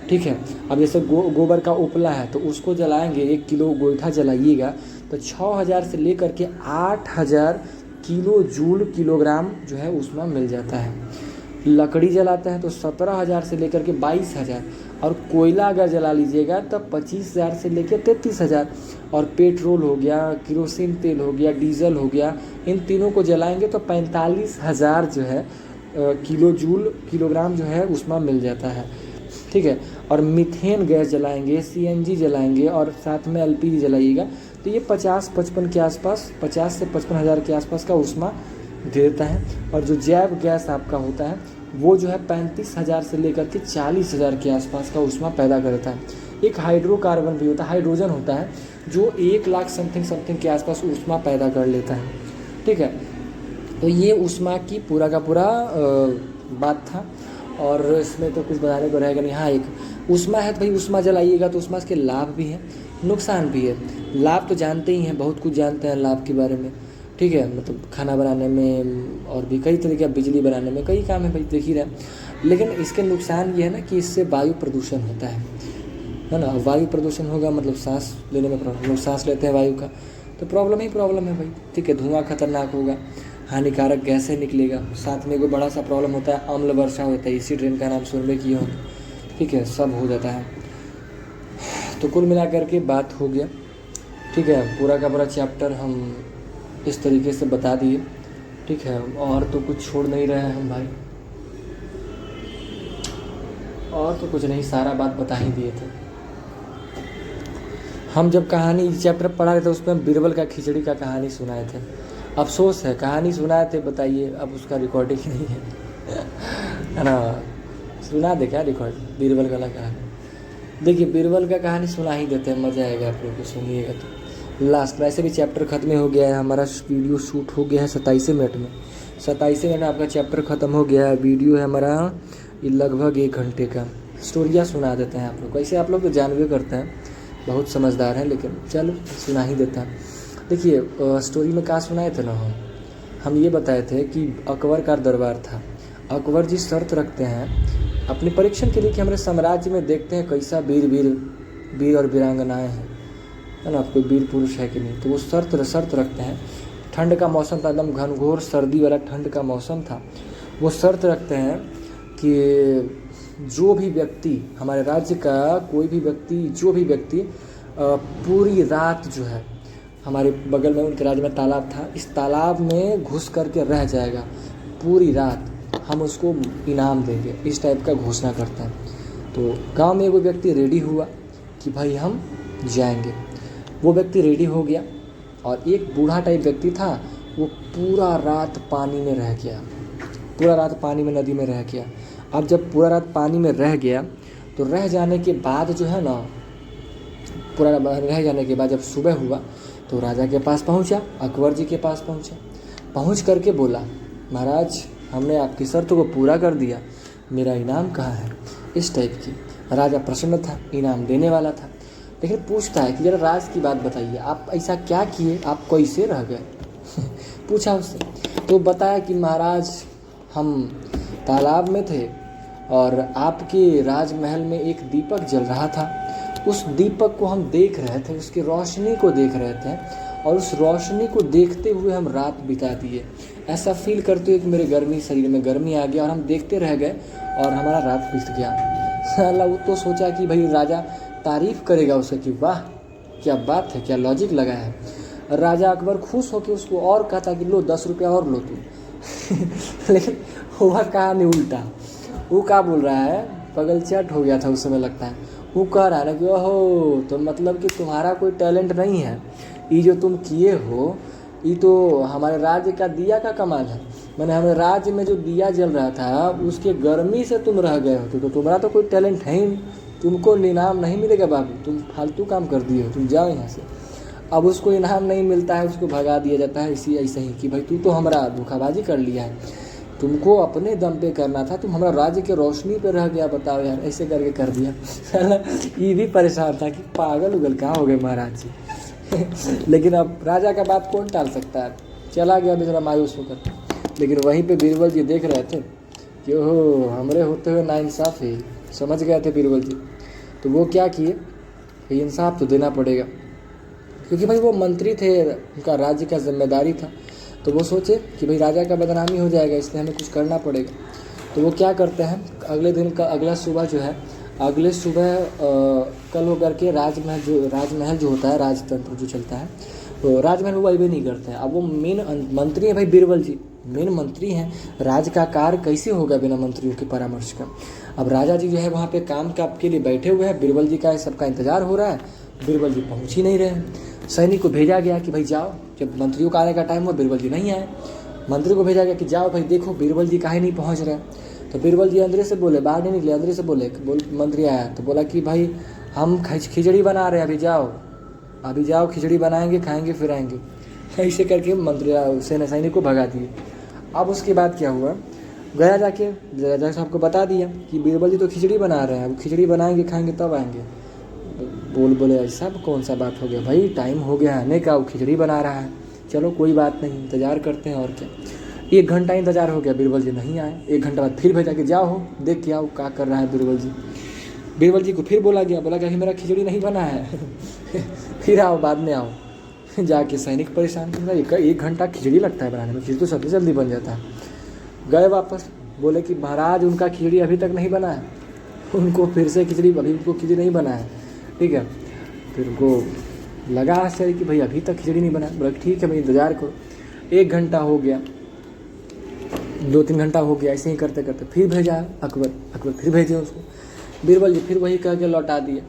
ठीक है। अब जैसे गोबर का उपला है तो उसको जलाएंगे, 1 किलो गोईठा जलाइएगा तो 6000 से लेकर के 8000 किलो जूल किलोग्राम जो है ऊष्मा मिल जाता है। लकड़ी जलाता है तो 17000 से लेकर के 22000, और कोयला अगर जला लीजिएगा तब 25000 से लेकर 33000, और पेट्रोल हो गया, केरोसिन तेल हो गया, डीजल हो गया, इन तीनों को जलाएंगे तो 45000 जो है किलो जूल किलोग्राम जो है ऊष्मा मिल जाता है। ठीक है। और मीथेन गैस जलाएंगे, सीएनजी जलाएंगे और साथ में एलपीजी जलाइएगा तो ये 50-55 के आसपास, 50 से 55,000 के आसपास का ऊष्मा दे देता है। और जो जैव गैस आपका होता है वो जो है 35,000 से लेकर के 40,000 के आसपास का ऊष्मा पैदा करता है। एक हाइड्रोकार्बन भी होता है, हाइड्रोजन होता है, जो 1 लाख समथिंग के आसपास ऊष्मा पैदा कर लेता है। ठीक है। तो ये ऊष्मा की पूरा का पूरा बात था, और इसमें तो कुछ बताने को रहेगा नहीं। हाँ, एक ऊष्मा है तो भाई ऊष्मा जलाइएगा तो ऊष्मा के लाभ भी हैं, नुकसान भी है। लाभ तो जानते ही हैं, बहुत कुछ जानते हैं लाभ के बारे में। ठीक है। मतलब खाना बनाने में और भी कई तरीके, बिजली बनाने में कई काम है भाई, देख ही रहे हैं। लेकिन इसके नुकसान ये है ना कि इससे वायु प्रदूषण होता है ना। वायु प्रदूषण होगा मतलब सांस लेने में प्रॉब्लम, लोग सांस लेते हैं वायु का तो प्रॉब्लम ही प्रॉब्लम है भाई। ठीक है। धुआं खतरनाक होगा, हानिकारक गैसें निकलेगा, साथ में कोई बड़ा सा प्रॉब्लम होता है अम्ल वर्षा होता है, इसी ट्रेन का नाम सुनने किए होंगे। ठीक है। सब हो जाता है। तो कुल मिलाकर के बात हो गया। ठीक है। पूरा का पूरा चैप्टर हम इस तरीके से बता दिए। ठीक है। और तो कुछ छोड़ नहीं रहे हैं हम भाई, और तो कुछ नहीं, सारा बात बता ही दिए थे। हम जब कहानी चैप्टर पढ़ा रहे थे उसमें बीरबल का खिचड़ी का कहानी सुनाए थे। अफसोस है, कहानी सुनाए थे, बताइए अब उसका रिकॉर्डिंग नहीं है ना। सुना दे क्या रिकॉर्ड बीरबल का कहानी? देखिए बीरबल का कहानी सुना ही देते हैं, मज़ा आएगा आप लोग को, सुनिएगा तो। लास्ट में ऐसे भी चैप्टर ख़त्म हो गया है, हमारा वीडियो शूट हो गया है 27 मिनट में। 27 मिनट में आपका चैप्टर ख़त्म हो गया है। वीडियो है हमारा ये लगभग 1 घंटे का। स्टोरियाँ सुना देते हैं आप लोग को, ऐसे आप लोग तो जानवे करते हैं, बहुत समझदार हैं, लेकिन चलो सुना ही देता है। देखिए स्टोरी में क्या सुनाए थे ना, हम ये बताए थे कि अकबर का दरबार था। अकबर जी शर्त रखते हैं अपने परीक्षण के लिए कि हमारे साम्राज्य में देखते हैं कैसा वीर और वीरांगनाएँ हैं, है ना, कोई वीर पुरुष है कि नहीं। तो वो शर्त रखते हैं। ठंड का मौसम था, एकदम घनघोर सर्दी वाला ठंड का मौसम था। वो शर्त रखते हैं कि जो भी व्यक्ति हमारे राज्य का कोई भी व्यक्ति, जो भी व्यक्ति पूरी रात जो है, हमारे बगल में उनके राज्य में तालाब था, इस तालाब में घुस करके रह जाएगा पूरी रात, हम उसको इनाम देंगे, इस टाइप का घोषणा करते हैं। तो गांव में वो व्यक्ति रेडी हुआ कि भाई हम जाएंगे। वो व्यक्ति रेडी हो गया, और एक बूढ़ा टाइप व्यक्ति था, वो पूरा रात पानी में रह गया, पूरा रात पानी में, नदी में रह गया। अब जब पूरा रात पानी में रह गया तो रह जाने के बाद जो है ना, पूरा रह जाने के बाद जब सुबह हुआ तो राजा के पास पहुंचा, अकबर जी के पास पहुंचा। पहुंच करके बोला, महाराज हमने आपकी शर्त को पूरा कर दिया, मेरा इनाम कहाँ है, इस टाइप की। राजा प्रसन्न था, इनाम देने वाला था, लेकिन पूछता है कि जरा राज की बात बताइए, आप ऐसा क्या किए, आप कैसे रह गए पूछा उससे। तो बताया कि महाराज हम तालाब में थे और आपके राजमहल में एक दीपक जल रहा था, उस दीपक को हम देख रहे थे, उसकी रोशनी को देख रहे थे, और उस रोशनी को देखते हुए हम रात बिता दिए। ऐसा फील करते हुए कि मेरे गर्मी, शरीर में गर्मी आ गया और हम देखते रह गए और हमारा रात बीत गया। साला वो तो सोचा कि भाई राजा तारीफ़ करेगा उसका कि वाह क्या बात है, क्या लॉजिक लगा है। राजा अकबर खुश होकर उसको और कहता कि लो 10 रुपया और लो तू लेकिन हुआ कहानी उल्टा। वो क्या बोल रहा है, पगल चट हो गया था उस समय लगता है। वो कह रहा है ना कि ओहो, तो मतलब कि तुम्हारा कोई टैलेंट नहीं है, ये जो तुम किए हो ये तो हमारे राज्य का दिया का कमाल है। मैंने हमारे राज्य में जो दिया जल रहा था उसके गर्मी से तुम रह गए होते, तो तुम्हारा तो कोई टैलेंट है ही नहीं, तुमको इनाम नहीं मिलेगा बाबू, तुम फालतू काम कर दिए हो, तुम जाओ यहाँ से। अब उसको इनाम नहीं मिलता है, उसको भगा दिया जाता है इसी ऐसे ही कि भाई तू तो हमारा धोखाबाजी कर लिया है, तुमको अपने दम पे करना था, तुम हमारा राज्य के रोशनी पे रह गया, बताओ यार, ऐसे करके कर दिया। ये भी परेशान था कि पागल उगल कहाँ हो गए महाराज जी। लेकिन अब राजा का बात कौन टाल सकता है, चला गया बेचारा मायूस होकर। लेकिन वहीं पे बीरबल जी देख रहे थे कि ओहो हमरे होते हुए नाइंसाफ़ है, समझ गए थे बीरबल जी। तो वो क्या किए कि इंसाफ तो देना पड़ेगा, क्योंकि भाई वो मंत्री थे, उनका राज्य का जिम्मेदारी था। तो वो सोचे कि भाई राजा का बदनामी हो जाएगा, इसलिए हमें कुछ करना पड़ेगा। तो वो क्या करते हैं, अगले दिन का अगला सुबह जो है, अगले सुबह कल हो करके राजमहल जो होता है, राजतंत्र जो चलता है, तो राजमहल वो अभी नहीं करते हैं। अब वो मेन मंत्री हैं भाई बीरबल जी, मेन मंत्री हैं, राज का कार्य कैसे होगा बिना मंत्रियों के परामर्श का। अब राजा जी जो है वहाँ पे काम के लिए बैठे हुए हैं, बीरबल जी का सबका इंतजार हो रहा है, बीरबल जी पहुँच ही नहीं रहे हैं। सैनिक को भेजा गया कि भाई जाओ, जब मंत्रियों का आने का टाइम हुआ बीरबल जी नहीं आए, मंत्री को भेजा गया कि जाओ भाई देखो बीरबल जी काहे नहीं पहुँच रहे। तो बीरबल जी अंदर से बोले, बाहर नहीं निकले, अंदर से बोले, मंत्री आया तो बोला कि भाई हम खिचड़ी बना रहे हैं, अभी जाओ खिचड़ी बनाएंगे, खाएंगे फिर आएंगे। ऐसे करके मंत्री सैनिक को भगा दिए। अब उसके बाद क्या हुआ, गया जाके राजा साहब को बता दिया कि बीरबल जी तो खिचड़ी बना रहे हैं, अब खिचड़ी बनाएंगे खाएंगे तब आएंगे। बोले ऐसा कौन सा बात हो गया भाई, टाइम हो गया आने का, वो खिचड़ी बना रहा है, चलो कोई बात नहीं, इंतज़ार करते हैं और क्या। 1 घंटा इंतज़ार हो गया, बीरबल जी नहीं आए। 1 घंटा बाद फिर भेजा कि जाओ देख के आओ क्या कर रहा है बीरबल जी। बीरबल जी को फिर बोला गया कि मेरा खिचड़ी नहीं बना है। फिर आओ, बाद में आओ। जाके सैनिक परेशान थे, 1 घंटा खिचड़ी लगता है बनाने में, खिचड़ी तो सबसे जल्दी बन जाता है। गए वापस, बोले कि महाराज उनका खिचड़ी अभी तक नहीं बना है, उनको फिर से खिचड़ी, अभी उनको खिचड़ी नहीं बना है, ठीक है। फिर उनको लगा आश्चर्य कि भाई अभी तक खिचड़ी नहीं बना। बोला ठीक है भाई इंतज़ार करो। 1 घंटा हो गया, 2-3 घंटा हो गया, ऐसे ही करते करते फिर भेजा अकबर फिर भेजे उसको, बीरबल जी फिर वही कह के लौटा दिया।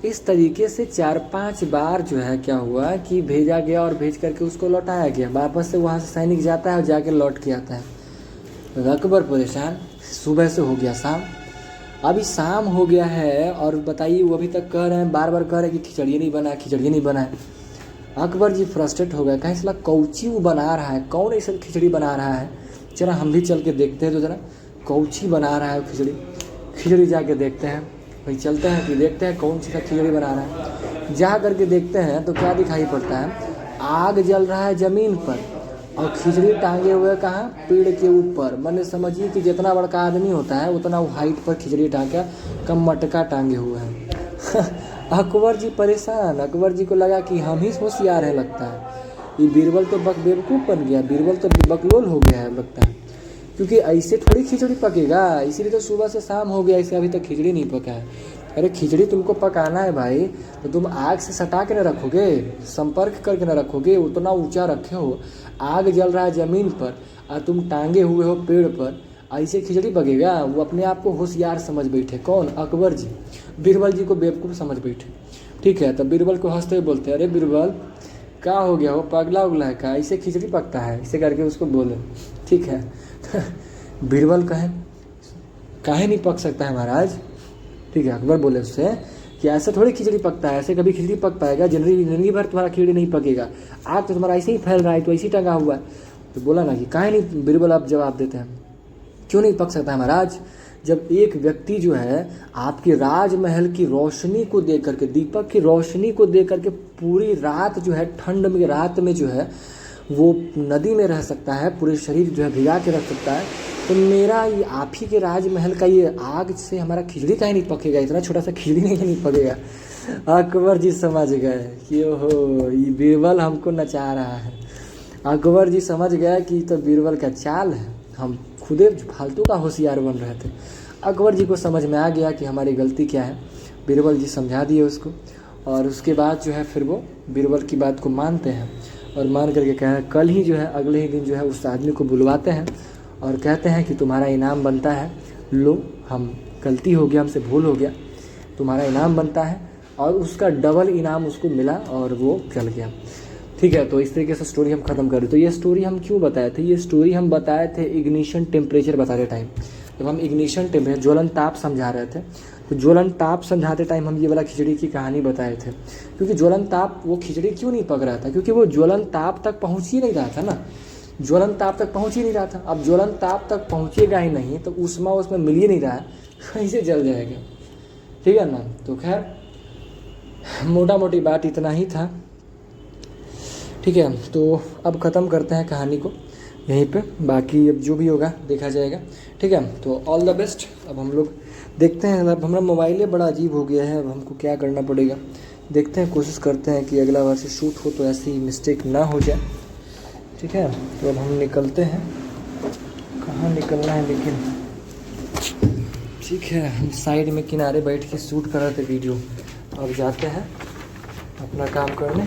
इस तरीके से 4-5 बार जो है क्या हुआ कि भेजा गया और भेज करके उसको लौटाया गया। वापस से वहाँ से सैनिक जाता है और जाके लौट के आता है। अकबर परेशान, सुबह से हो गया शाम, अभी शाम हो गया है और बताइए वो अभी तक कह रहे हैं, बार बार कह रहे हैं कि खिचड़ी नहीं बना है। अकबर जी फ्रस्ट्रेट हो गए, कहीं सला कौची वो बना रहा है, कौन ऐसा खिचड़ी बना रहा है, चला हम भी चल के देखते हैं तो जरा कौची बना रहा है खिचड़ी जाके देखते हैं। भाई चलते हैं कि देखते हैं कौन सी खिचड़ी बना रहा है। जा करके देखते हैं तो क्या दिखाई पड़ता है, आग जल रहा है ज़मीन पर और खिचड़ी टांगे हुए कहाँ, पेड़ के ऊपर। मैंने समझिए कि जितना बड़का आदमी होता है उतना वो हाइट पर खिचड़ी टांगा कम मटका टांगे हुए हैं। अकबर जी परेशान, अकबर जी को लगा कि हम ही होशियार है लगता है, ये बीरबल तो बेवकूफ़ बन गया, बीरबल तो बकलोल हो गया है लगता है, क्योंकि ऐसे थोड़ी खिचड़ी पकेगा। इसीलिए तो सुबह से शाम हो गया, ऐसे अभी तक खिचड़ी नहीं पका है। अरे खिचड़ी तुमको पकाना है भाई तो तुम आग से सटा के न रखोगे, संपर्क करके न रखोगे, उतना ऊंचा रखे हो, आग जल रहा है ज़मीन पर और तुम टांगे हुए हो पेड़ पर, ऐसे खिचड़ी पकेगा। वो अपने आप को होशियार समझ बैठे, कौन, अकबर जी। बीरबल जी को बेवकूफ़ समझ बैठे, ठीक है। तब बीरबल को हंसते हुए बोलते हैं, अरे बीरबल क्या हो गया हो, पगला उगला है का, ऐसे खिचड़ी पकता है, ऐसे करके उसको बोले, ठीक है। बीरबल कहे काहे नहीं पक सकता है महाराज, ठीक है। अकबर बोले उससे कि ऐसे थोड़ी खिचड़ी पकता है, ऐसे कभी खिचड़ी पक पाएगा, जिंदगी भर तुम्हारा खिचड़ी नहीं पकेगा, आग तो तुम्हारा ऐसे ही फैल रहा है, तो ऐसे ही टंगा हुआ है। तो बोला ना कि काहे नहीं, बीरबल आप जवाब देते हैं, क्यों नहीं पक सकता है महाराज, जब एक व्यक्ति जो है आपके राजमहल की रोशनी को देख करके, दीपक की रोशनी को देख करके पूरी रात जो है, ठंड में रात में जो है वो नदी में रह सकता है, पूरे शरीर जो है भिगा के रख सकता है, तो मेरा ये आप ही के राजमहल का ये आग से हमारा खिचड़ी काहे नहीं पकेगा, इतना छोटा सा खिचड़ी नहीं पकेगा। अकबर जी समझ गए कि ओहो ये बीरबल हमको नचा रहा है। अकबर जी समझ गए कि तो बीरबल का चाल है, हम खुदे फालतू का होशियार बन रहे थे। अकबर जी को समझ में आ गया कि हमारी गलती क्या है, बीरबल जी समझा दिए उसको, और उसके बाद जो है फिर वो बीरबल की बात को मानते हैं और मान करके कह कल ही जो है, अगले ही दिन जो है उस आदमी को बुलवाते हैं और कहते हैं कि तुम्हारा इनाम बनता है, लो हम गलती हो गया, हमसे भूल हो गया, तुम्हारा इनाम बनता है। और उसका डबल इनाम उसको मिला और वो चल गया, ठीक है। तो इस तरीके से स्टोरी हम ख़त्म कर रहे। तो ये स्टोरी हम क्यों बताए थे, ये स्टोरी हम बताए थे इग्निशन टेम्परेचर बताते टाइम, जब हम इग्निशन टेम्परेचर ज्वलन ताप समझा रहे थे, तो ज्वलन ताप समझाते टाइम हम ये वाला खिचड़ी की कहानी बताए थे, क्योंकि ज्वलन ताप वो खिचड़ी क्यों नहीं पक रहा था, क्योंकि वो ज्वलन ताप तक पहुँच ही नहीं रहा था ना, ज्वलन ताप तक पहुँच ही नहीं रहा था। अब ज्वलन ताप तक पहुँचेगा ही नहीं तो ऊष्मा उसमें मिल ही नहीं रहा है, कैसे जल जाएगा, ठीक है ना। तो खैर मोटा मोटी बात इतना ही था, ठीक है। तो अब ख़त्म करते हैं कहानी को यहीं पे, बाकी अब जो भी होगा देखा जाएगा, ठीक है। तो ऑल द बेस्ट। अब हम लोग देखते हैं, अब हमारा मोबाइल ही बड़ा अजीब हो गया है, अब हमको क्या करना पड़ेगा देखते हैं, कोशिश करते हैं कि अगला बार से शूट हो तो ऐसी मिस्टेक ना हो जाए, ठीक है। तो अब हम निकलते हैं, कहाँ निकलना है लेकिन, ठीक है। हम साइड में किनारे बैठ के शूट कर रहे थे वीडियो, अब जाते हैं अपना काम करने,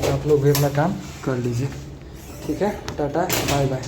आप लोग भी अपना काम कर लीजिए, ठीक है। टाटा बाय बाय।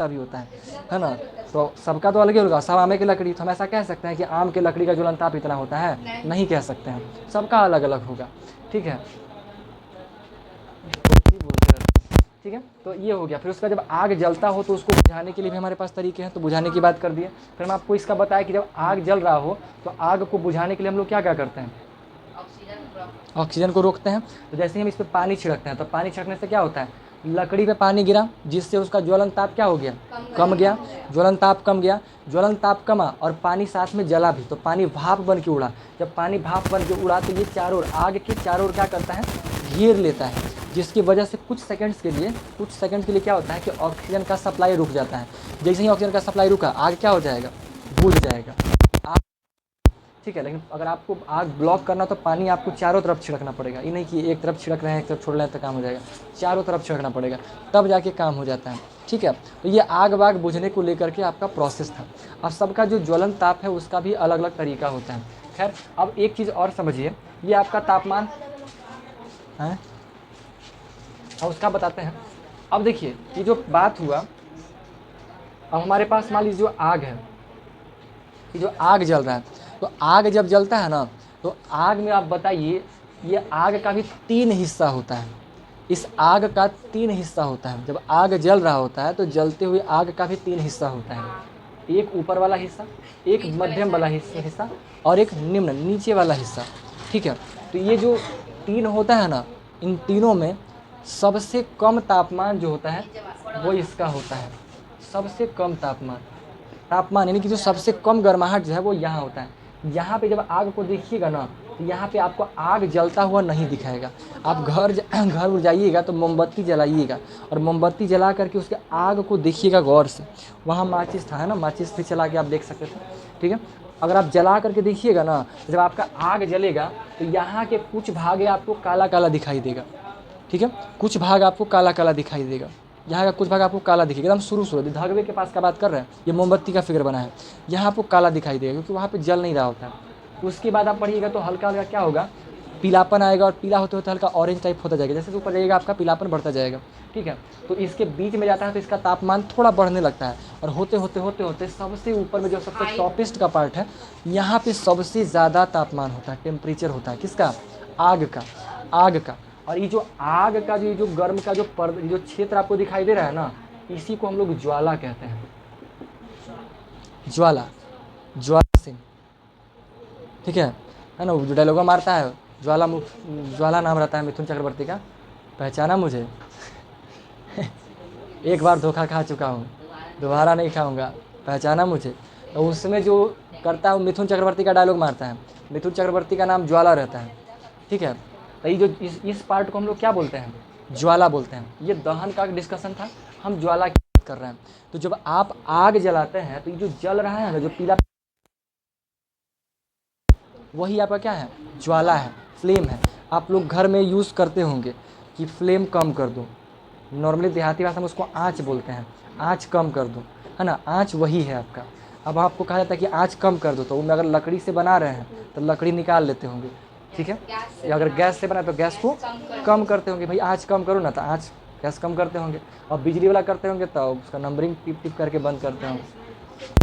भी होता है ना। तो सबका तो अलग ही होगा, सब आमे की लकड़ी, तो हम ऐसा कह सकते हैं कि आम की लकड़ी का ज्वलन ताप इतना होता है? नहीं कह सकते हैं, सबका अलग अलग होगा। ठीक है, ठीक है। तो ये हो गया। फिर उसका जब आग जलता हो तो उसको बुझाने के लिए भी हमारे पास तरीके हैं, तो बुझाने की बात कर दिए। फिर हम आपको इसका बताया कि जब आग जल रहा हो तो आग को बुझाने के लिए हम लोग क्या क्या करते हैं? ऑक्सीजन को रोकते हैं। तो जैसे ही हम इस पर पानी छिड़कते हैं तो पानी छिड़कने से क्या होता है? लकड़ी पे पानी गिरा, जिससे उसका ज्वलन ताप क्या हो गया? कम गया। ज्वलन ताप कम गया, ज्वलन ताप कमा और पानी साथ में जला भी, तो पानी भाप बन के उड़ा। जब पानी भाप बन के उड़ा तो ये चारों ओर, आग के चारों ओर क्या करता है? घेर लेता है, जिसकी वजह से कुछ सेकंड्स के लिए क्या होता है कि ऑक्सीजन का सप्लाई रुक जाता है। जैसे ही ऑक्सीजन का सप्लाई रुका, आग क्या हो जाएगा? बुझ जाएगा। ठीक है, लेकिन अगर आपको आग ब्लॉक करना तो पानी आपको चारों तरफ छिड़कना पड़ेगा। ये नहीं कि एक तरफ छिड़क रहे हैं एक तरफ छोड़ रहे हैं तो काम हो जाएगा, चारों तरफ छिड़कना पड़ेगा, तब जाके काम हो जाता है। ठीक है, तो ये आग वाग बुझने को लेकर के आपका प्रोसेस था। अब सबका जो ज्वलन ताप है उसका भी अलग अलग तरीका होता है। खैर, अब एक चीज़ और समझिए, ये आपका तापमान है, अब उसका बताते हैं। अब देखिए, ये जो बात हुआ, अब हमारे पास मान लीजिए जो आग है, ये जो आग जल रहा है, तो आग जब जलता है ना, तो आग में आप बताइए, ये आग का भी 3 हिस्सा होता है। इस आग का 3 हिस्सा होता है। जब आग जल रहा होता है तो जलते हुए आग का भी 3 हिस्सा होता है। एक ऊपर वाला हिस्सा, एक मध्यम वाला हिस्सा और एक निम्न नीचे वाला हिस्सा। ठीक है, तो ये जो 3 होता है ना, इन तीनों में सबसे कम तापमान जो होता है वो इसका होता है। सबसे कम तापमान यानी कि जो सबसे कम गर्माहट जो है वो यहाँ होता है। यहाँ पे जब आग को देखिएगा ना, तो यहाँ पे आपको आग जलता हुआ नहीं दिखाएगा। आप घर जाइएगा तो मोमबत्ती जलाइएगा और मोमबत्ती जला करके उसके आग को देखिएगा गौर से। वहाँ माचिस था, है ना, माचिस भी चला के आप देख सकते थे। ठीक है, अगर आप जला करके देखिएगा ना, जब आपका आग जलेगा तो यहाँ के कुछ भाग आपको काला काला दिखाई देगा। ठीक है, कुछ भाग आपको काला काला दिखाई देगा, यहाँ का कुछ भाग आपको काला दिखेगा। एकदम शुरू धागे के पास का बात कर रहे हैं, ये मोमबत्ती का फिगर बना है, यहाँ आपको काला दिखाई देगा क्योंकि वहाँ पे जल नहीं रहा होता है। उसके बाद आप पढ़िएगा तो हल्का हल्का क्या होगा? पीलापन आएगा, और पीला होते होते हल्का ऑरेंज टाइप होता जाएगा। जैसे ऊपर जाएगा आपका पीलापन बढ़ता जाएगा। ठीक है, तो इसके बीच में जाता है तो इसका तापमान थोड़ा बढ़ने लगता है, और होते होते सबसे ऊपर में जो सबसे टॉपेस्ट का पार्ट है, यहाँ पे सबसे ज़्यादा तापमान होता है, टेम्परेचर होता है। किसका? आग का। और ये जो आग का जो गर्म का जो क्षेत्र आपको दिखाई दे रहा है ना, इसी को हम लोग ज्वाला कहते हैं। ज्वाला सिंह। ठीक है ना, जो डायलॉग मारता है, ज्वाला नाम रहता है मिथुन चक्रवर्ती का। पहचाना मुझे? एक बार धोखा खा चुका हूँ, दोबारा नहीं खाऊंगा, पहचाना मुझे? तो उसमें जो करता है वो मिथुन चक्रवर्ती का डायलॉग मारता है। मिथुन चक्रवर्ती का नाम ज्वाला रहता है। ठीक है, तो ये जो इस पार्ट को हम लोग क्या बोलते हैं? ज्वाला बोलते हैं। ये दहन का डिस्कशन था, हम ज्वाला की बात कर रहे हैं। तो जब आप आग जलाते हैं तो ये जो जल रहा है ना, जो पीला, वही आपका क्या है? ज्वाला है, फ्लेम है। आप लोग घर में यूज़ करते होंगे कि फ्लेम कम कर दो। नॉर्मली देहाती भाषा में उसको आँच बोलते हैं, आँच कम कर दो, है ना। आँच वही है आपका। अब आपको कहा जाता है कि आँच कम कर दो, तो उनमें अगर लकड़ी से बना रहे हैं तो लकड़ी निकाल लेते होंगे। ठीक है, या अगर गैस से बना तो गैस को कम करते होंगे, भाई आँच कम करो ना, तो आँच गैस कम करते होंगे। और बिजली वाला करते होंगे तो उसका नंबरिंग टिप टिप करके बंद करते होंगे।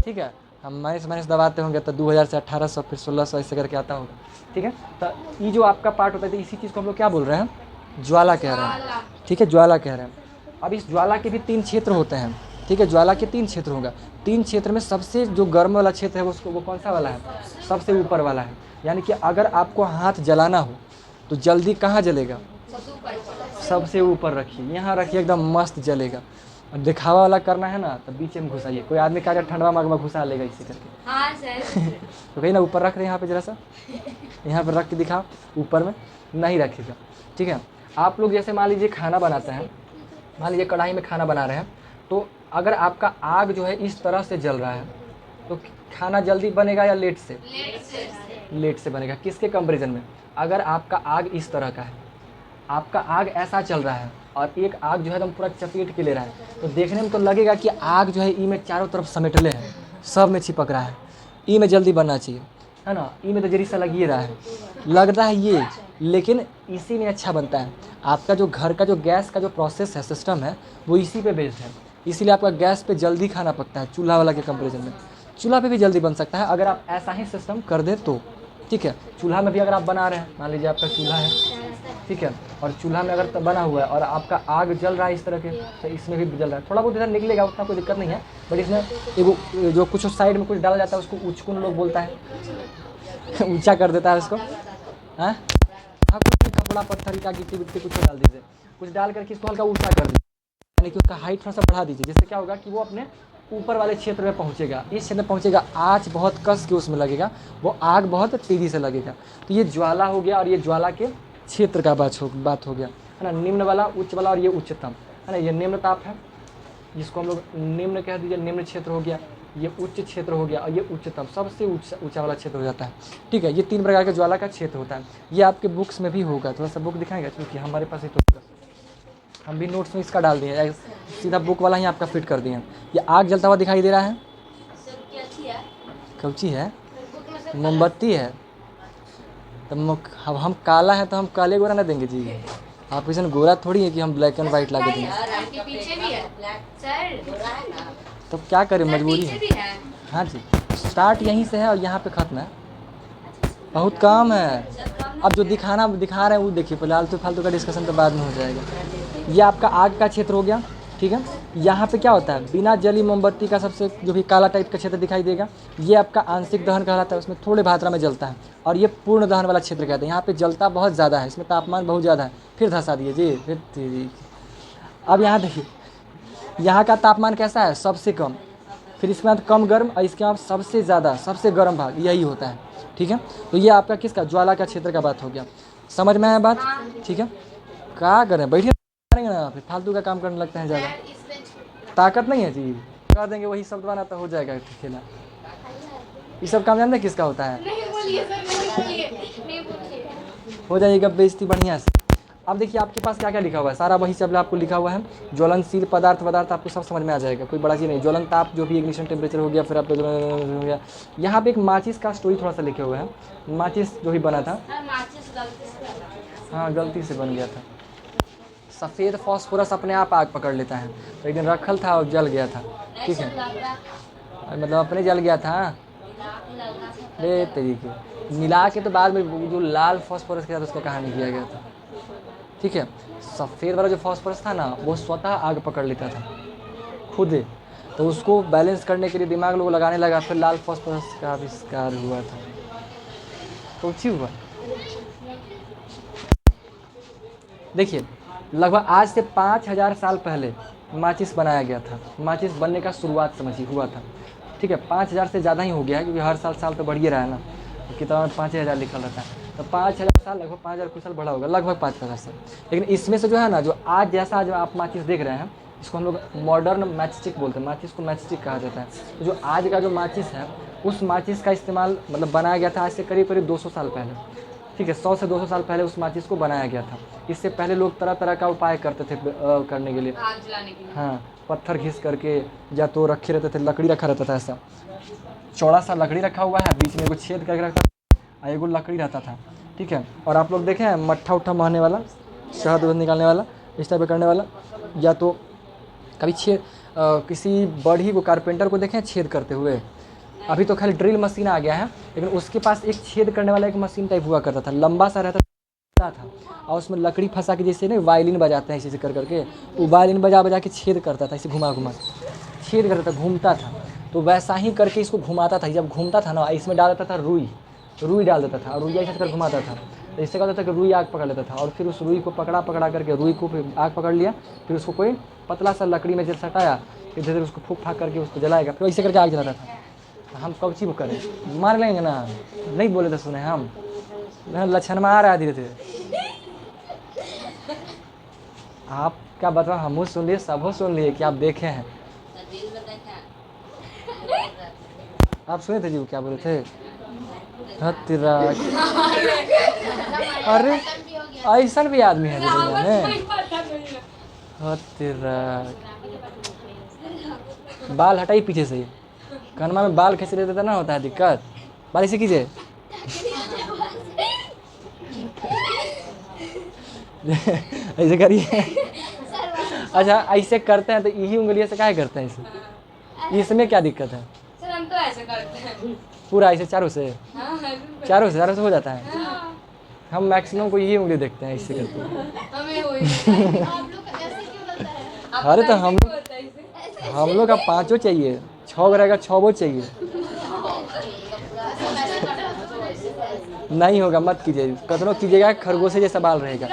ठीक है, हम माइनस दबाते होंगे तो 2000 से 1800 फिर 1600 ऐसे करके आता होगा। ठीक है, तो ये जो आपका पार्ट होता है, तो इसी चीज़ को हम लोग क्या बोल रहे हैं? ज्वाला कह रहे हैं। ठीक है, ज्वाला कह रहे हैं। अब इस ज्वाला के भी 3 क्षेत्र होते हैं। ठीक है, ज्वाला के 3 क्षेत्र होगा। 3 क्षेत्र में सबसे जो गर्म वाला क्षेत्र है वो कौन सा वाला है? सबसे ऊपर वाला है। यानी कि अगर आपको हाथ जलाना हो तो जल्दी कहाँ जलेगा? सबसे ऊपर रखिए, यहाँ रखिए, एकदम मस्त जलेगा। और दिखावा वाला करना है ना तो बीच में घुसाइए। कोई आदमी कहा ठंडवा मगवा घुसा लेगा इसी करके। हाँ सर। तो कहीं ना ऊपर रख रहे हैं, यहाँ पे जरा सा, यहाँ पर रख के दिखाओ, ऊपर में नहीं रखिएगा। ठीक है, आप लोग जैसे मान लीजिए खाना बनाते हैं, मान लीजिए कढ़ाई में खाना बना रहे हैं, तो अगर आपका आग जो है इस तरह से जल रहा है तो खाना जल्दी बनेगा या लेट से? लेट से बनेगा। किसके कंपेरिजन में? अगर आपका आग इस तरह का है, आपका आग ऐसा चल रहा है और एक आग जो है एकदम पूरा चपेट के ले रहा है, तो देखने में तो लगेगा कि आग जो है ई में चारों तरफ समेटले हैं, सब में चिपक रहा है, ई में जल्दी बनना चाहिए, है ना। ई में तो जरी सा लग ही रहा है, लग रहा है ये, लेकिन इसी में अच्छा बनता है। आपका जो घर का जो गैस का जो प्रोसेस है, सिस्टम है, वो इसी पे बेस्ड है। इसीलिए आपका गैस पे जल्दी खाना पकता है चूल्हा वाला के कंपेरिजन में। चूल्हा पे भी जल्दी बन सकता है अगर आप ऐसा ही सिस्टम कर दे तो, ठीक है। चूल्हा में भी अगर आप बना रहे हैं, मान लीजिए आपका चूल्हा है, ठीक है, और चूल्हा में अगर बना हुआ है और आपका आग जल रहा है इस तरह के, तो इसमें भी जल रहा है, थोड़ा बहुत इधर निकलेगा, उतना कोई दिक्कत नहीं है। बट इसमें एगो जो कुछ साइड में कुछ डाला जाता है उसको उचकुन लोग बोलता है ऊंचा कर देता है उसको। हाँ, कुछ भी कपड़ा पत्थर का गिट्टी विट्टी कुछ डाल दीजिए, कुछ डाल करके इसको हल्का ऊंचा कर दीजिए, यानी कि उसका हाइट थोड़ा सा बढ़ा दीजिए, जिससे क्या होगा कि वो अपने ऊपर वाले क्षेत्र में पहुंचेगा, इस क्षेत्र में पहुंचेगा, आँच बहुत कस के उसमें लगेगा, वो आग बहुत तेज़ी से लगेगा। तो ये ज्वाला हो गया, और ये ज्वाला के क्षेत्र का बात हो गया, है ना। निम्न वाला, उच्च वाला, और ये उच्चतम, है ना। ये निम्न ताप है, जिसको हम लोग निम्न कह दीजिए, निम्न क्षेत्र हो गया। ये उच्च क्षेत्र हो गया, और ये उच्चतम, सबसे ऊंचा वाला क्षेत्र हो जाता है, ठीक है। ये 3 प्रकार के ज्वाला का क्षेत्र होता है। ये आपके बुक्स में भी होगा, थोड़ा सा बुक दिखाएगा, क्योंकि हमारे पास ही तो हम भी नोट्स में इसका डाल दिए, सीधा बुक वाला ही आपका फिट कर दिए। ये आग जलता हुआ दिखाई दे रहा है, कौची है, मोमबत्ती है। तो हम काला है तो हम काले गोरा ना देंगे जी, आप किसी गोरा थोड़ी है कि हम ब्लैक एंड वाइट ला के देंगे।
पीछे भी है सर,
तो क्या करें, मजबूरी है। हाँ जी, स्टार्ट यहीं से है और यहाँ पे ख़त्म है, बहुत काम है। अब जो दिखा रहे हैं वो देखिए, फिलहाल तो फालतू का डिस्कशन तो बाद में हो जाएगा। ये आपका आग का क्षेत्र हो गया, ठीक है। यहाँ पे क्या होता है, बिना जली मोमबत्ती का सबसे जो भी काला टाइप का क्षेत्र दिखाई देगा, ये आपका आंशिक दहन कहलाता है, उसमें थोड़े मात्रा में जलता है। और ये पूर्ण दहन वाला क्षेत्र कहते हैं, यहाँ पे जलता बहुत ज़्यादा है, इसमें तापमान बहुत ज़्यादा है। फिर धंसा दिए जी, फिर अब यहाँ देखिए, यहाँ का तापमान कैसा है, सबसे कम, फिर इसके बाद कम गर्म, और इसके बाद सबसे ज़्यादा, सबसे गर्म भाग यही होता है, ठीक है। तो ये आपका किसका, ज्वाला का क्षेत्र का बात हो गया। समझ में आया बात, ठीक है। क्या करें, बैठिए ना, फिर फालतू का काम करने लगते हैं ज़्यादा, ताकत नहीं है जी, कर देंगे वही शब्द बना तो हो जाएगा खेला। ये सब काम जानते किसका होता है, हो जाएगा बेइज्जती बढ़िया से। अब देखिए आपके पास क्या क्या लिखा हुआ है, सारा वही शब्द आपको लिखा हुआ है। ज्वलनशील पदार्थ आपको सब समझ में आ जाएगा, कोई बड़ा चीज़ नहीं। ज्वलन ताप जो भी इग्निशन टेम्परेचर हो गया, फिर आपका हो गया। यहाँ पे एक माचिस का स्टोरी थोड़ा सा लिखे हुए हैं, माचिस जो भी बना था, हाँ गलती से बन गया था। सफ़ेद फॉस्फोरस अपने आप आग पकड़ लेता है, तो एक दिन रखल था और जल गया था, ठीक है, मतलब अपने जल गया था। बे तरीके मिला के तो बाद में जो लाल फॉस्फोरस के साथ उसका कहानी किया गया था, ठीक है। सफ़ेद वाला जो फॉस्फोरस था ना, वो स्वतः आग पकड़ लेता था खुद, तो उसको बैलेंस करने के लिए दिमाग लोग लगाने लगा, फिर लाल फॉस्फोरस का आविष्कार हुआ था। कुछ हुआ, देखिए लगभग आज से 5000 साल पहले माचिस बनाया गया था। माचिस बनने का शुरुआत समझिए हुआ था, ठीक है। 5000 से ज़्यादा ही हो गया है, क्योंकि हर साल तो बढ़ ही रहा है ना, तो किताब में 5000 लिखा रहता है, तो 5000 साल, लगभग 5000 कुछ साल बढ़ा होगा, लगभग 5000 साल। लेकिन इसमें से जो है ना, जो आज जैसा आज आप माचिस देख रहे हैं, इसको हम लोग मॉडर्न मैचस्टिक बोलते हैं, माचिस को मैचस्टिक कहा जाता है। तो जो आज का जो माचिस है, उस माचिस का इस्तेमाल मतलब बनाया गया था आज से करीब 200 साल पहले, ठीक है। 100 से 200 साल पहले उस माचिस को बनाया गया था। इससे पहले लोग तरह तरह का उपाय करते थे करने के लिए,
आग जलाने के लिए।
हाँ, पत्थर घिस करके, या तो रखे रहते थे, लकड़ी रखा रहता था, ऐसा चौड़ा सा लकड़ी रखा हुआ है, बीच में एगो छेद करके रखता था, एगो लकड़ी रहता था, ठीक है। और आप लोग देखें मट्ठा उट्ठा महने वाला, शहद वहद निकालने वाला, इस टाइप करने वाला, या तो कभी किसी बढ़ी को, कारपेंटर को देखें छेद करते हुए। अभी तो खाली ड्रिल मशीन आ गया है, लेकिन उसके पास एक छेद करने वाला एक मशीन टाइप हुआ करता था, लंबा सा रहता था, और उसमें लकड़ी फंसा के, जैसे ना वायलिन बजाते हैं इसी कर करके, वो वायलिन बजा के छेद करता था, इसे घुमा छेद करता था, घूमता था। तो वैसा ही करके इसको घुमाता था, जब घूमता था ना, इसमें डाल देता था रुई डाल देता था, और रुई ऐसे कर घुमाता था, तो इससे क्या होता था कि रुई आग पकड़ लेता था, और फिर उस रुई को पकड़ा करके, रुई को फिर आग पकड़ लिया, फिर उसको कोई पतला सा लकड़ी में जब सटाया, फिर धीरे धीरे उसको फूक फाक करके उसको जलाएगा, फिर ऐसे करके आग जलाता था। हम कौची वो करें, मार लेंगे ना, नहीं बोले तो सुने हम, लक्षण में आ रहा है धीरे धीरे। आप क्या बताओ, हम सुन लिए, सब सुन लिए कि आप देखे हैं, आप सुने थे जी वो क्या बोले थे, अरे ऐसा भी आदमी है दुनिया में, बाल हटाई पीछे से, कनमा में बाल खींच लेते ना, होता है दिक्कत, बाल इसे कीजिए ऐसे करिए, अच्छा ऐसे करते हैं तो यही उंगलियों से काहे करते हैं इसे? इसमें क्या दिक्कत है?
सर हम तो ऐसे करते हैं।
पूरा ऐसे चारों से?
हाँ,
चारों से हो जाता है?
हाँ,
हम मैक्सिमम को यही उंगली देखते हैं इससे करते हैं।
हमें हो ही नहीं।
आप लोग का ऐसे क्यों लगता है?
अरे तो
आपका
हम
ऐसे होता है इसे?
हम लोग का 5 चाहिए, 6 रहेगा, 6 चाहिए। नहीं होगा, मत कीजिए, कतनो कीजिएगा खरगोशे जैसा बाल रहेगा।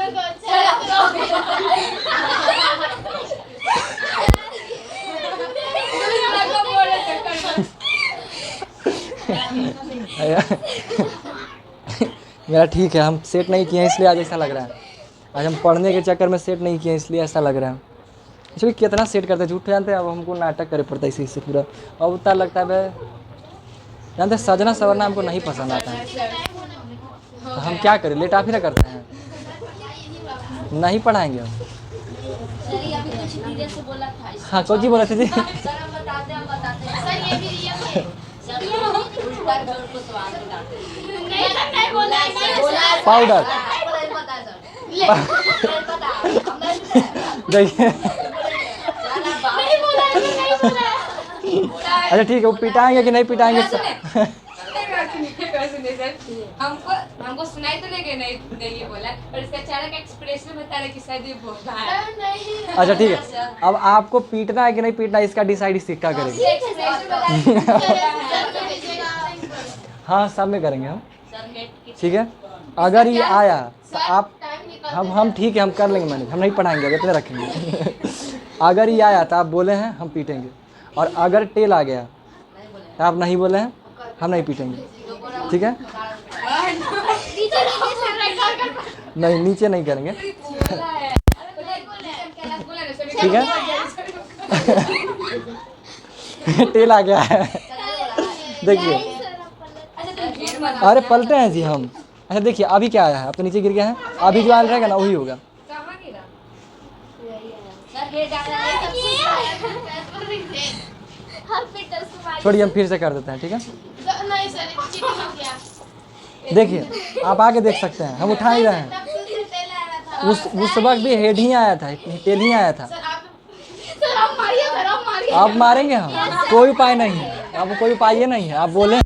मेरा ठीक है, हम सेट नहीं किए हैं इसलिए आज ऐसा लग रहा है। आज हम पढ़ने के चक्कर में सेट नहीं किए इसलिए ऐसा लग रहा है। एक्चुअली कितना सेट करते हैं, झूठ जानते हैं। अब हमको नाटक करे पड़ता है इसी से पूरा। अब उतना लगता है भाई, जानते हैं सजना सवरना हमको नहीं पसंद आता है। तो हम क्या करें, लेट आप ही ना करते हैं। नहीं पढ़ाएंगे हम।
चलिए अभी कुछ धीरे से बोला था।
हाँ कौन जी बोला थे जी?
सर हम बताते हैं सर ये भी सर ये उल्टा जोर को स्वाद बताते हैं। नहीं सर नहीं बोला
पाउडर
पता है सर ले पता हमने
देखिए।
नहीं बोला
अच्छा ठीक है, वो पिटाएंगे कि नहीं पिटाएंगे?
हमको हमको सुनाई तो नहीं कि नहीं ये बोला, पर इसका चेहरे का एक्सप्रेशन बता रहा है कि शायद ये बोल रहा है।
अच्छा ठीक है, अब आपको पीटना है कि नहीं पीटना है इसका डिसाइड सिक्का करेंगे।
एक्सप्रेशन बता
हाँ सब में करेंगे हम,
सर हेड की
ठीक है। अगर ये आया तो आप हम ठीक है, हम कर लेंगे मैनेज, हम नहीं पढ़ाएंगे, अब इतने रखेंगे। अगर ये आया तो आप बोले हैं हम पीटेंगे, और अगर टेल आ गया तो आप नहीं बोले हैं हम नहीं पीटेंगे, ठीक है। नहीं नीचे नहीं करेंगे,
बोला है।
ठीक है। टेल आ गया है, देखिए। अरे पलटे हैं जी हम। अच्छा देखिए अभी क्या आया है, अब तो नीचे गिर गया है, अभी जो आयल रहेगा ना वही होगा।
कहाँ गिरा?
सर हेड आ रहा है
छोड़िए हम फिर से कर देते हैं, ठीक है।
नहीं सर चीटिंग हो गया।
देखिए आप आके देख सकते हैं, हम उठा ही रहे हैं। उस वक्त भी हेड ही आया था, टेल ही आया था।
सर आप मारिए
आप मारेंगे हम, कोई उपाय नहीं है, अब कोई उपाय ये नहीं है। आप बोले